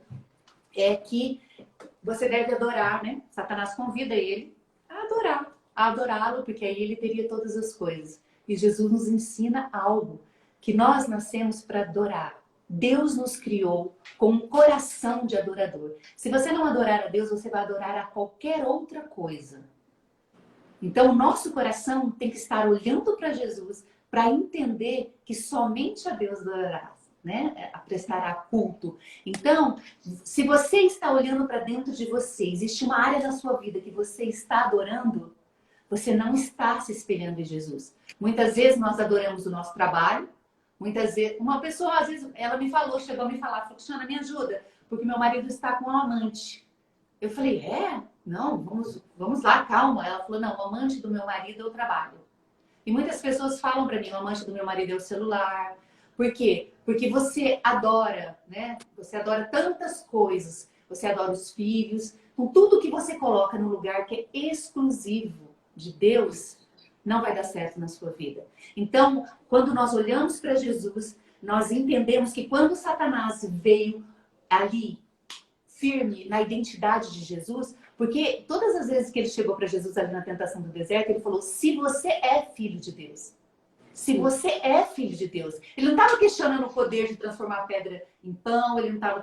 é que você deve adorar, né? Satanás convida ele a adorá-lo, porque aí ele teria todas as coisas. E Jesus nos ensina algo, que nós nascemos para adorar. Deus nos criou com um coração de adorador. Se você não adorar a Deus, você vai adorar a qualquer outra coisa. Então, o nosso coração tem que estar olhando para Jesus para entender que somente a Deus adorará, né? Prestará culto. Então, se você está olhando para dentro de você, existe uma área da sua vida que você está adorando, você não está se espelhando em Jesus. Muitas vezes nós adoramos o nosso trabalho. Muitas vezes, uma pessoa, às vezes, ela chegou a me falar, falou, Cristiana, me ajuda, porque meu marido está com um amante. Eu falei, não, vamos lá, calma. Ela falou, não, o amante do meu marido é o trabalho. E muitas pessoas falam para mim, o amante do meu marido é o celular. Por quê? Porque você adora, né? Você adora tantas coisas. Você adora os filhos. Com tudo que você coloca no lugar que é exclusivo de Deus, não vai dar certo na sua vida. Então, quando nós olhamos para Jesus, nós entendemos que quando Satanás veio ali, firme na identidade de Jesus, porque todas as vezes que ele chegou para Jesus ali na tentação do deserto, ele falou, se você é filho de Deus. Se você é filho de Deus. Ele não estava questionando o poder de transformar a pedra em pão, ele não estava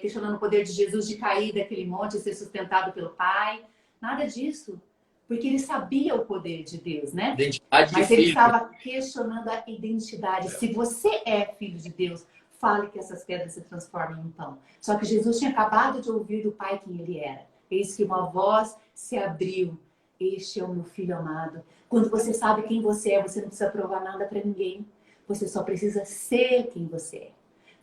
questionando o poder de Jesus de cair daquele monte e ser sustentado pelo Pai. Nada disso. Porque ele sabia o poder de Deus, né? Identidade de Mas ele filho. estava questionando a identidade. Se você é filho de Deus, fale que essas pedras se transformem em pão. Só que Jesus tinha acabado de ouvir do Pai quem ele era. Eis que uma voz se abriu. Este é o meu filho amado. Quando você sabe quem você é, você não precisa provar nada para ninguém. Você só precisa ser quem você é.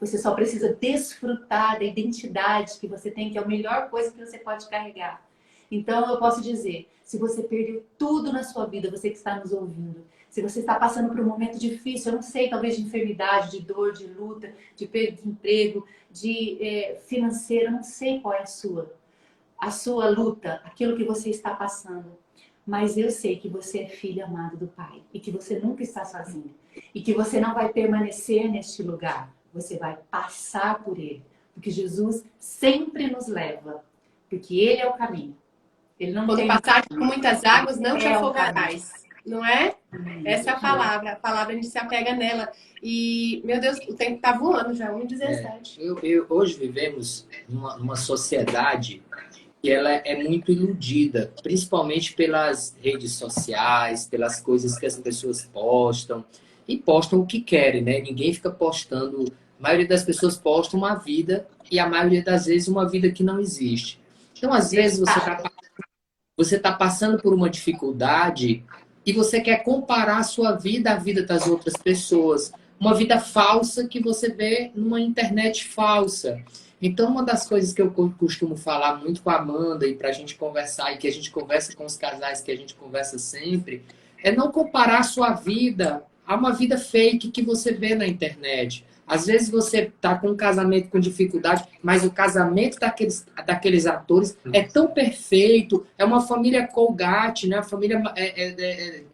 Você só precisa desfrutar da identidade que você tem, que é a melhor coisa que você pode carregar. Então, eu posso dizer, se você perdeu tudo na sua vida, você que está nos ouvindo, se você está passando por um momento difícil, eu não sei, talvez de enfermidade, de dor, de luta, de perda de emprego, de financeiro, eu não sei qual é a sua luta, aquilo que você está passando. Mas eu sei que você é filho amado do Pai e que você nunca está sozinho. E que você não vai permanecer neste lugar, você vai passar por ele. Porque Jesus sempre nos leva, porque ele é o caminho. Ele não Quando tem... passar por muitas águas, não te É o afogarás. Não é? Essa é a palavra. A palavra a gente se apega nela. E, meu Deus, o tempo tá voando já, 1h17. Hoje vivemos numa sociedade que ela é muito iludida, principalmente pelas redes sociais, pelas coisas que as pessoas postam. E postam o que querem, né? Ninguém fica postando... A maioria das pessoas postam uma vida e a maioria das vezes uma vida que não existe. Então, às vezes, você tá passando por uma dificuldade e você quer comparar a sua vida à vida das outras pessoas. Uma vida falsa que você vê numa internet falsa. Então, uma das coisas que eu costumo falar muito com a Amanda e para a gente conversar, e que a gente conversa com os casais, que a gente conversa sempre, é não comparar a sua vida a uma vida fake que você vê na internet. Às vezes você está com um casamento com dificuldade, mas o casamento daqueles atores é tão perfeito, é uma família Colgate, né? Família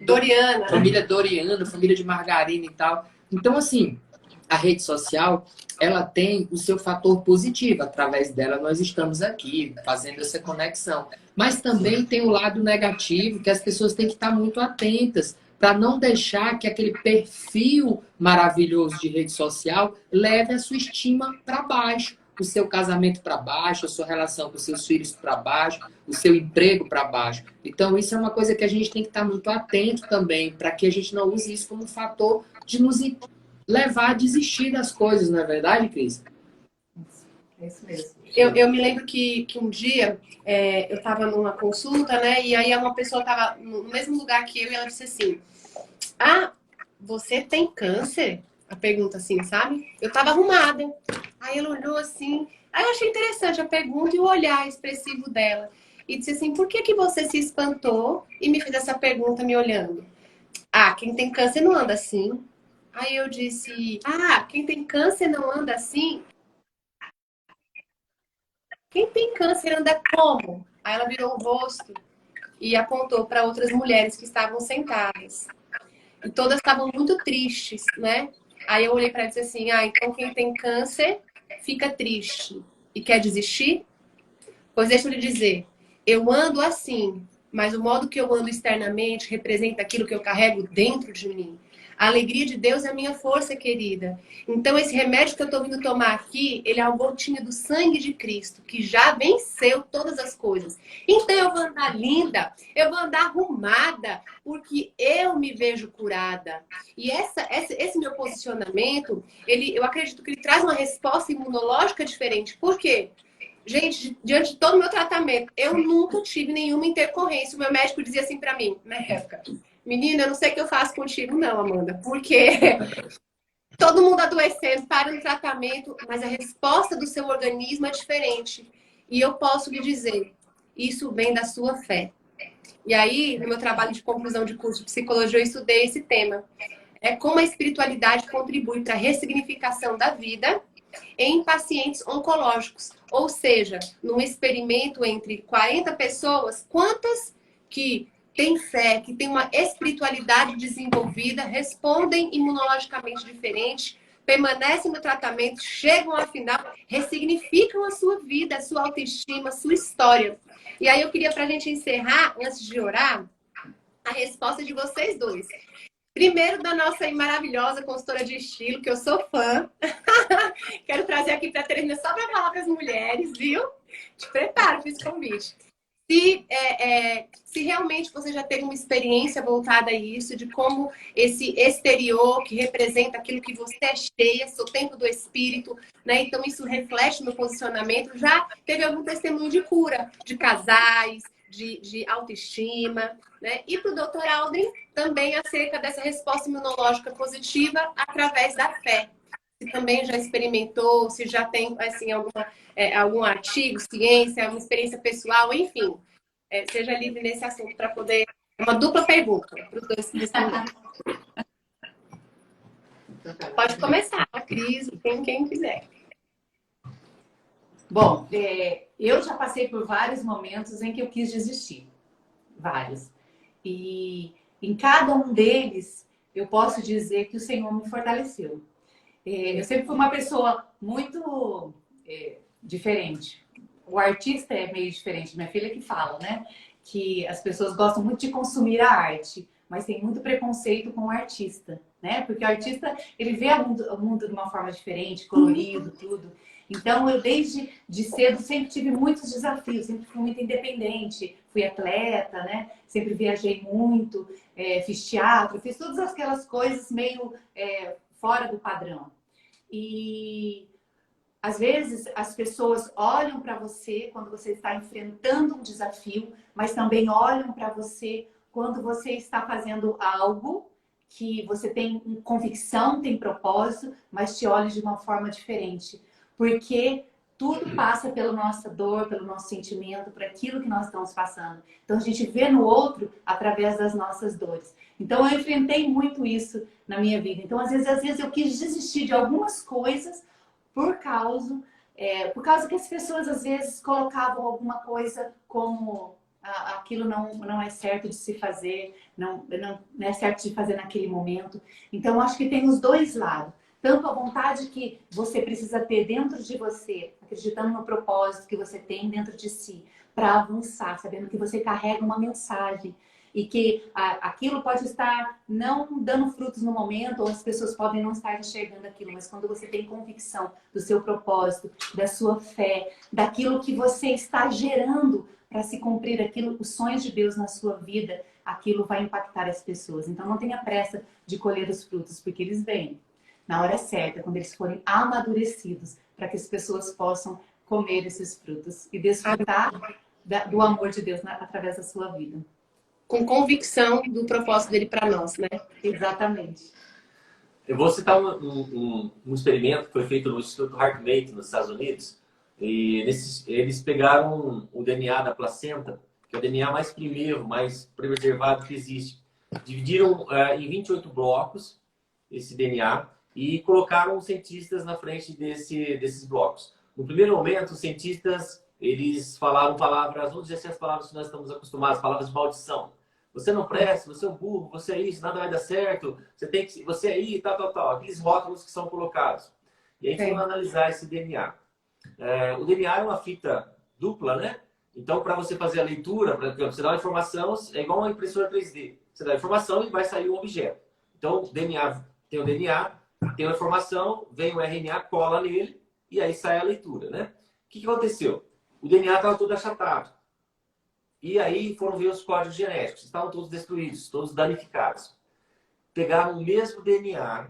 Doriana. Família Doriana, família de margarina e tal. Então, assim, a rede social, ela tem o seu fator positivo. Através dela, nós estamos aqui fazendo essa conexão. Mas também tem o lado negativo, que as pessoas têm que estar muito atentas para não deixar que aquele perfil maravilhoso de rede social leve a sua estima para baixo, o seu casamento para baixo, a sua relação com seus filhos para baixo, o seu emprego para baixo. Então, isso é uma coisa que a gente tem que estar muito atento também, para que a gente não use isso como um fator de nos levar a desistir das coisas, não é verdade, Cris? É isso mesmo. Eu me lembro que um dia eu estava numa consulta, né? E aí uma pessoa estava no mesmo lugar que eu e ela disse assim: ah, você tem câncer? A pergunta assim, sabe? Eu estava arrumada. Aí ela olhou assim. Aí eu achei interessante a pergunta e o olhar expressivo dela. E disse assim: por que você se espantou e me fez essa pergunta me olhando? Ah, quem tem câncer não anda assim. Aí eu disse: ah, quem tem câncer não anda assim? Quem tem câncer anda como? Aí ela virou o rosto e apontou para outras mulheres que estavam sentadas. E todas estavam muito tristes, né? Aí eu olhei para ela e disse assim: ah, então quem tem câncer fica triste e quer desistir? Pois deixa eu lhe dizer, eu ando assim, mas o modo que eu ando externamente representa aquilo que eu carrego dentro de mim. A alegria de Deus é a minha força, querida. Então, esse remédio que eu estou vindo tomar aqui, ele é uma gotinha do sangue de Cristo, que já venceu todas as coisas. Então, eu vou andar linda, eu vou andar arrumada, porque eu me vejo curada. E esse meu posicionamento, eu acredito que ele traz uma resposta imunológica diferente. Por quê? Gente, diante de todo o meu tratamento, eu nunca tive nenhuma intercorrência. O meu médico dizia assim pra mim, na época: menina, eu não sei o que eu faço contigo não, Amanda, porque todo mundo adoecendo, para no tratamento, mas a resposta do seu organismo é diferente. E eu posso lhe dizer, isso vem da sua fé. E aí, no meu trabalho de conclusão de curso de psicologia, eu estudei esse tema. É como a espiritualidade contribui para a ressignificação da vida em pacientes oncológicos. Ou seja, num experimento entre 40 pessoas, quantas que têm fé, que têm uma espiritualidade desenvolvida, respondem imunologicamente diferente, permanecem no tratamento, chegam ao final, ressignificam a sua vida, a sua autoestima, a sua história. E aí eu queria, para a gente encerrar, antes de orar, a resposta de vocês dois. Primeiro da nossa maravilhosa consultora de estilo, que eu sou fã. Quero trazer aqui para terminar só para falar para as mulheres, viu? Te preparo para esse convite. Se realmente você já teve uma experiência voltada a isso, de como esse exterior que representa aquilo que você é cheia, seu templo do espírito, né? Então isso reflete no posicionamento. Já teve algum testemunho de cura de casais, de autoestima, né? E para o Dr. Aldrin também acerca dessa resposta imunológica positiva através da fé. Se também já experimentou, se já tem assim, algum artigo, ciência, uma experiência pessoal, enfim. Seja livre nesse assunto para poder... É uma dupla pergunta para os dois responder. Pode começar, a Cris, quem quiser. Bom, eu já passei por vários momentos em que eu quis desistir. Vários. E em cada um deles, eu posso dizer que o Senhor me fortaleceu. Eu sempre fui uma pessoa muito diferente. O artista é meio diferente. Minha filha que fala, né? Que as pessoas gostam muito de consumir a arte, mas tem muito preconceito com o artista, né? Porque o artista, ele vê o mundo de uma forma diferente, colorido, tudo. Então, eu desde cedo sempre tive muitos desafios, sempre fui muito independente, fui atleta, né? Sempre viajei muito, fiz teatro, fiz todas aquelas coisas meio fora do padrão. E às vezes as pessoas olham para você quando você está enfrentando um desafio, mas também olham para você quando você está fazendo algo que você tem convicção, tem propósito, mas te olham de uma forma diferente. Porque tudo passa pela nossa dor, pelo nosso sentimento, por aquilo que nós estamos passando. Então a gente vê no outro através das nossas dores. Então eu enfrentei muito isso na minha vida. Então às vezes eu quis desistir de algumas coisas por causa que as pessoas às vezes colocavam alguma coisa como aquilo não é certo de se fazer, não é certo de fazer naquele momento. Então acho que tem os dois lados. Tanto a vontade que você precisa ter dentro de você, acreditando no propósito que você tem dentro de si, para avançar, sabendo que você carrega uma mensagem e que aquilo pode estar não dando frutos no momento, ou as pessoas podem não estar enxergando aquilo, mas quando você tem convicção do seu propósito, da sua fé, daquilo que você está gerando para se cumprir aquilo, os sonhos de Deus na sua vida, aquilo vai impactar as pessoas. Então não tenha pressa de colher os frutos, porque eles vêm na hora certa, quando eles forem amadurecidos, para que as pessoas possam comer esses frutos e desfrutar do amor de Deus através da sua vida. Com convicção do propósito dele para nós, né? Exatamente. Eu vou citar um experimento que foi feito no Instituto HeartMate, nos Estados Unidos. E eles pegaram o DNA da placenta, que é o DNA mais primeiro, mais preservado que existe. Dividiram em 28 blocos esse DNA e colocaram os cientistas na frente desses blocos. No primeiro momento, os cientistas eles falaram palavras, vamos dizer assim, as palavras que nós estamos acostumados, palavras de maldição. Você não presta, você é um burro, você é isso, nada vai dar certo, você é isso, tal. Aqueles rótulos que são colocados. E aí foram analisar esse DNA. O DNA é uma fita dupla, né? Então, para você fazer a leitura, para você dar uma informação, é igual uma impressora 3D. Você dá a informação e vai sair um objeto. Então, tem o DNA, tem a informação, vem o RNA, cola nele e aí sai a leitura, né? O que aconteceu? O DNA estava todo achatado. E aí foram ver os códigos genéticos. Estavam todos destruídos, todos danificados. Pegaram o mesmo DNA,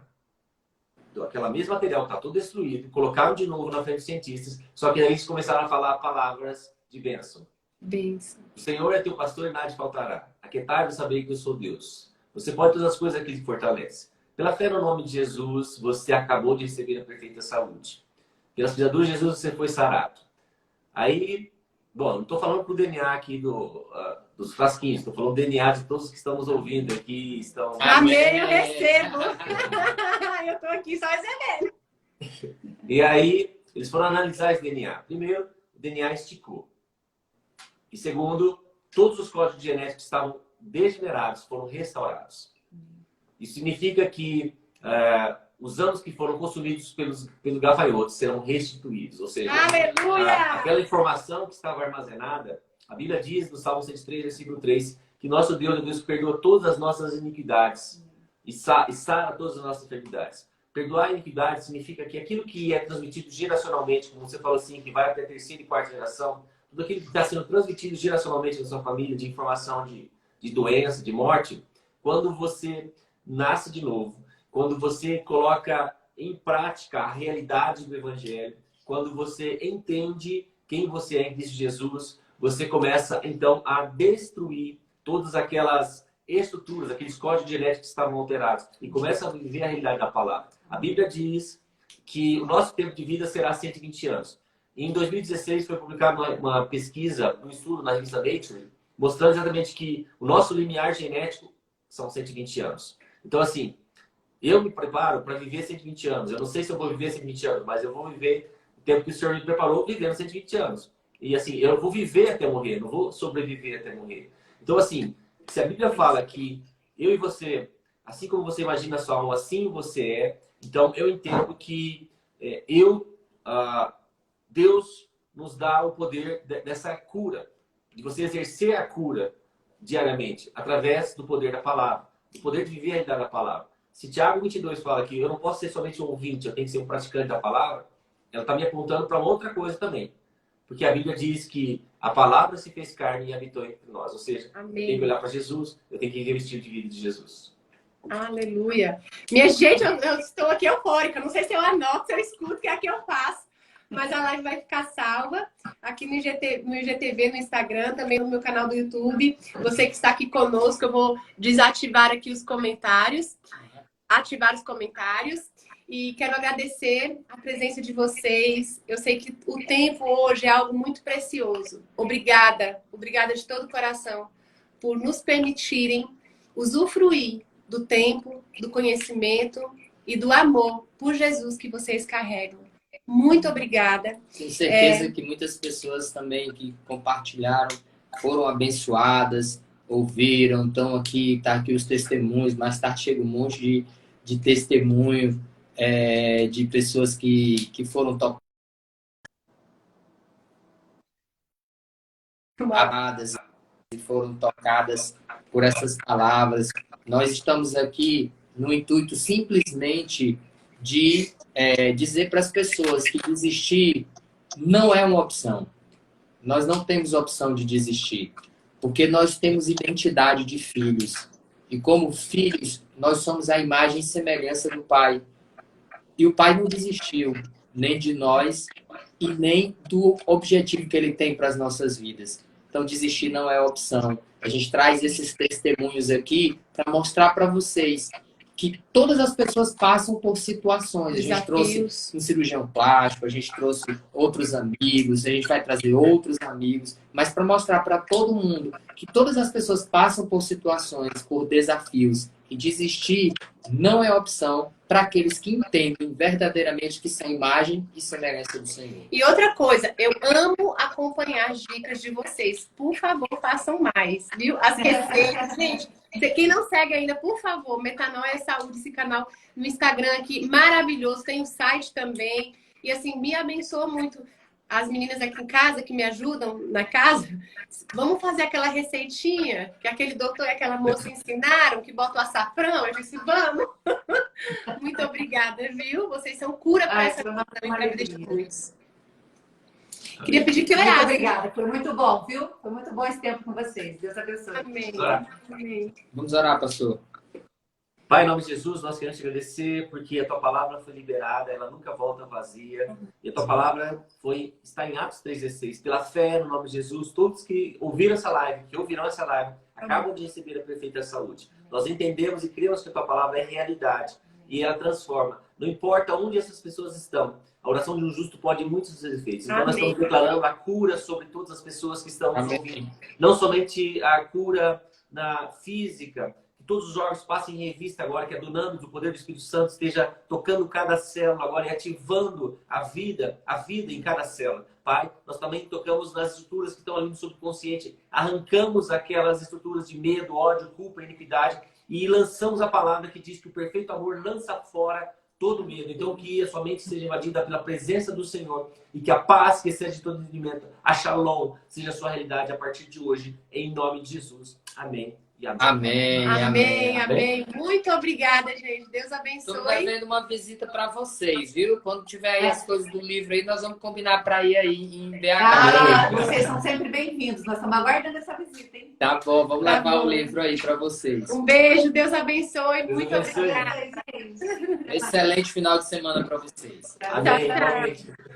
aquela mesma material que está todo destruído, colocaram de novo na frente dos cientistas, só que aí eles começaram a falar palavras de bênção. Bênção. O Senhor é teu pastor e nada te faltará. Aquietai-vos, saber que eu sou Deus. Você pode todas as coisas que te fortalece. Pela fé no nome de Jesus, você acabou de receber a perfeita saúde. Pelas pisaduras de Jesus, você foi sarado. Aí, bom, não estou falando pro DNA aqui dos frasquinhos, estou falando do DNA de todos que estamos ouvindo aqui. Amém, eu recebo. Eu estou aqui só recebendo. E aí, eles foram analisar esse DNA. Primeiro, o DNA esticou. E segundo, todos os códigos genéticos que estavam degenerados foram restaurados. Isso significa que os anos que foram consumidos pelos gafanhotos serão restituídos. Ou seja, aquela informação que estava armazenada, a Bíblia diz no Salmo 103, versículo 3, que nosso Deus é Deus que perdoa todas as nossas iniquidades. e sara todas as nossas enfermidades. Perdoar a iniquidade significa que aquilo que é transmitido geracionalmente, como você falou assim, que vai até a terceira e quarta geração, tudo aquilo que está sendo transmitido geracionalmente na sua família, de informação de doença, de morte, quando você nasce de novo, quando você coloca em prática a realidade do Evangelho, quando você entende quem você é em Cristo Jesus, você começa então a destruir todas aquelas estruturas, aqueles códigos genéticos que estavam alterados e começa a viver a realidade da palavra. A Bíblia diz que o nosso tempo de vida será 120 anos. Em 2016 foi publicada uma pesquisa, um estudo na revista Nature, mostrando exatamente que o nosso limiar genético são 120 anos. Então, assim, eu me preparo para viver 120 anos. Eu não sei se eu vou viver 120 anos, mas eu vou viver o tempo que o Senhor me preparou vivendo 120 anos. E assim, eu vou viver até morrer, não vou sobreviver até morrer. Então, assim, se a Bíblia fala que eu e você, assim como você imagina a sua alma, assim você é, então eu entendo que Deus nos dá o poder dessa cura, de você exercer a cura diariamente, através do poder da palavra, do poder de viver a realidade da palavra. Se Tiago 22 fala que eu não posso ser somente um ouvinte, eu tenho que ser um praticante da palavra, ela está me apontando para outra coisa também. Porque a Bíblia diz que a palavra se fez carne e habitou entre nós. Ou seja, Amém. eu tenho que olhar para Jesus, eu tenho que viver o estilo de vida de Jesus. Aleluia. Minha gente, eu estou aqui eufórica. Não sei se eu anoto, se eu escuto, que é aqui eu faço. Mas a live vai ficar salva aqui no IGTV, no Instagram, também no meu canal do YouTube. Você que está aqui conosco, eu vou desativar aqui os comentários. Ativar os comentários. E quero agradecer a presença de vocês. Eu sei que o tempo hoje é algo muito precioso. Obrigada. Obrigada de todo o coração por nos permitirem usufruir do tempo, do conhecimento e do amor por Jesus que vocês carregam. Muito obrigada. Tenho certeza que muitas pessoas também que compartilharam foram abençoadas, ouviram, estão aqui, tá aqui os testemunhos, mais tarde chega um monte de testemunho de pessoas que foram tocadas e foram tocadas por essas palavras. Nós estamos aqui no intuito simplesmente de dizer para as pessoas que desistir não é uma opção. Nós não temos opção de desistir, porque nós temos identidade de filhos. E como filhos, nós somos a imagem e semelhança do Pai. E o Pai não desistiu, nem de nós e nem do objetivo que Ele tem para as nossas vidas. Então, desistir não é opção. A gente traz esses testemunhos aqui para mostrar para vocês que todas as pessoas passam por situações. A gente trouxe um cirurgião plástico, a gente trouxe outros amigos, a gente vai trazer outros amigos, mas para mostrar para todo mundo que todas as pessoas passam por situações, por desafios, e desistir não é opção para aqueles que entendem verdadeiramente que são imagem e semelhança do Senhor. E outra coisa, eu amo acompanhar as dicas de vocês. Por favor, façam mais, viu? As receitas, gente. Quem não segue ainda, por favor, Metanoia Saúde, esse canal no Instagram aqui, maravilhoso. Tem o site também. E assim, me abençoa muito. As meninas aqui em casa que me ajudam na casa, vamos fazer aquela receitinha que aquele doutor e aquela moça ensinaram, que bota o açafrão. Eu disse, vamos. Muito obrigada, viu? Vocês são cura para essa vida e para a vida de muitos. Queria pedir que orasse. Muito obrigada, foi muito bom, viu? Foi muito bom esse tempo com vocês. Deus abençoe. Amém. Amém. Vamos orar, pastor. Pai, em nome de Jesus, nós queremos te agradecer porque a tua palavra foi liberada, ela nunca volta vazia. E a tua palavra está em Atos 3,16. Pela fé, no nome de Jesus, todos que ouviram essa live, que ouvirão essa live, acabam de receber a perfeita saúde. Nós entendemos e cremos que a tua palavra é realidade e ela transforma. Não importa onde essas pessoas estão, a oração de um justo pode muitos efeitos. Então, nós estamos declarando a cura sobre todas as pessoas que estão nos ouvindo. Não somente a cura na física, que todos os órgãos passem em revista agora, que a Dunamis, o poder do Espírito Santo, esteja tocando cada célula agora e ativando a vida em cada célula. Pai, nós também tocamos nas estruturas que estão ali no subconsciente, arrancamos aquelas estruturas de medo, ódio, culpa, iniquidade e lançamos a palavra que diz que o perfeito amor lança fora todo medo. Então, que a sua mente seja invadida pela presença do Senhor e que a paz que excede todo entendimento, a shalom, seja a sua realidade a partir de hoje, em nome de Jesus. Amém. e amém. Amém, Amém, amém. amém. Muito obrigada, gente. Deus Estou abençoe. devendo uma visita para vocês, viu? Quando tiver aí as coisas do livro aí, nós vamos combinar para ir aí em BH. Vocês são sempre bem-vindos. Nós estamos aguardando essa visita, hein? Tá bom, vamos Tá levar bom. o livro aí para vocês. Um beijo, Deus abençoe. Deus Muito abençoe. obrigada. Gente. Excelente final de semana para vocês. Amém, Tchau, tchau. igualmente.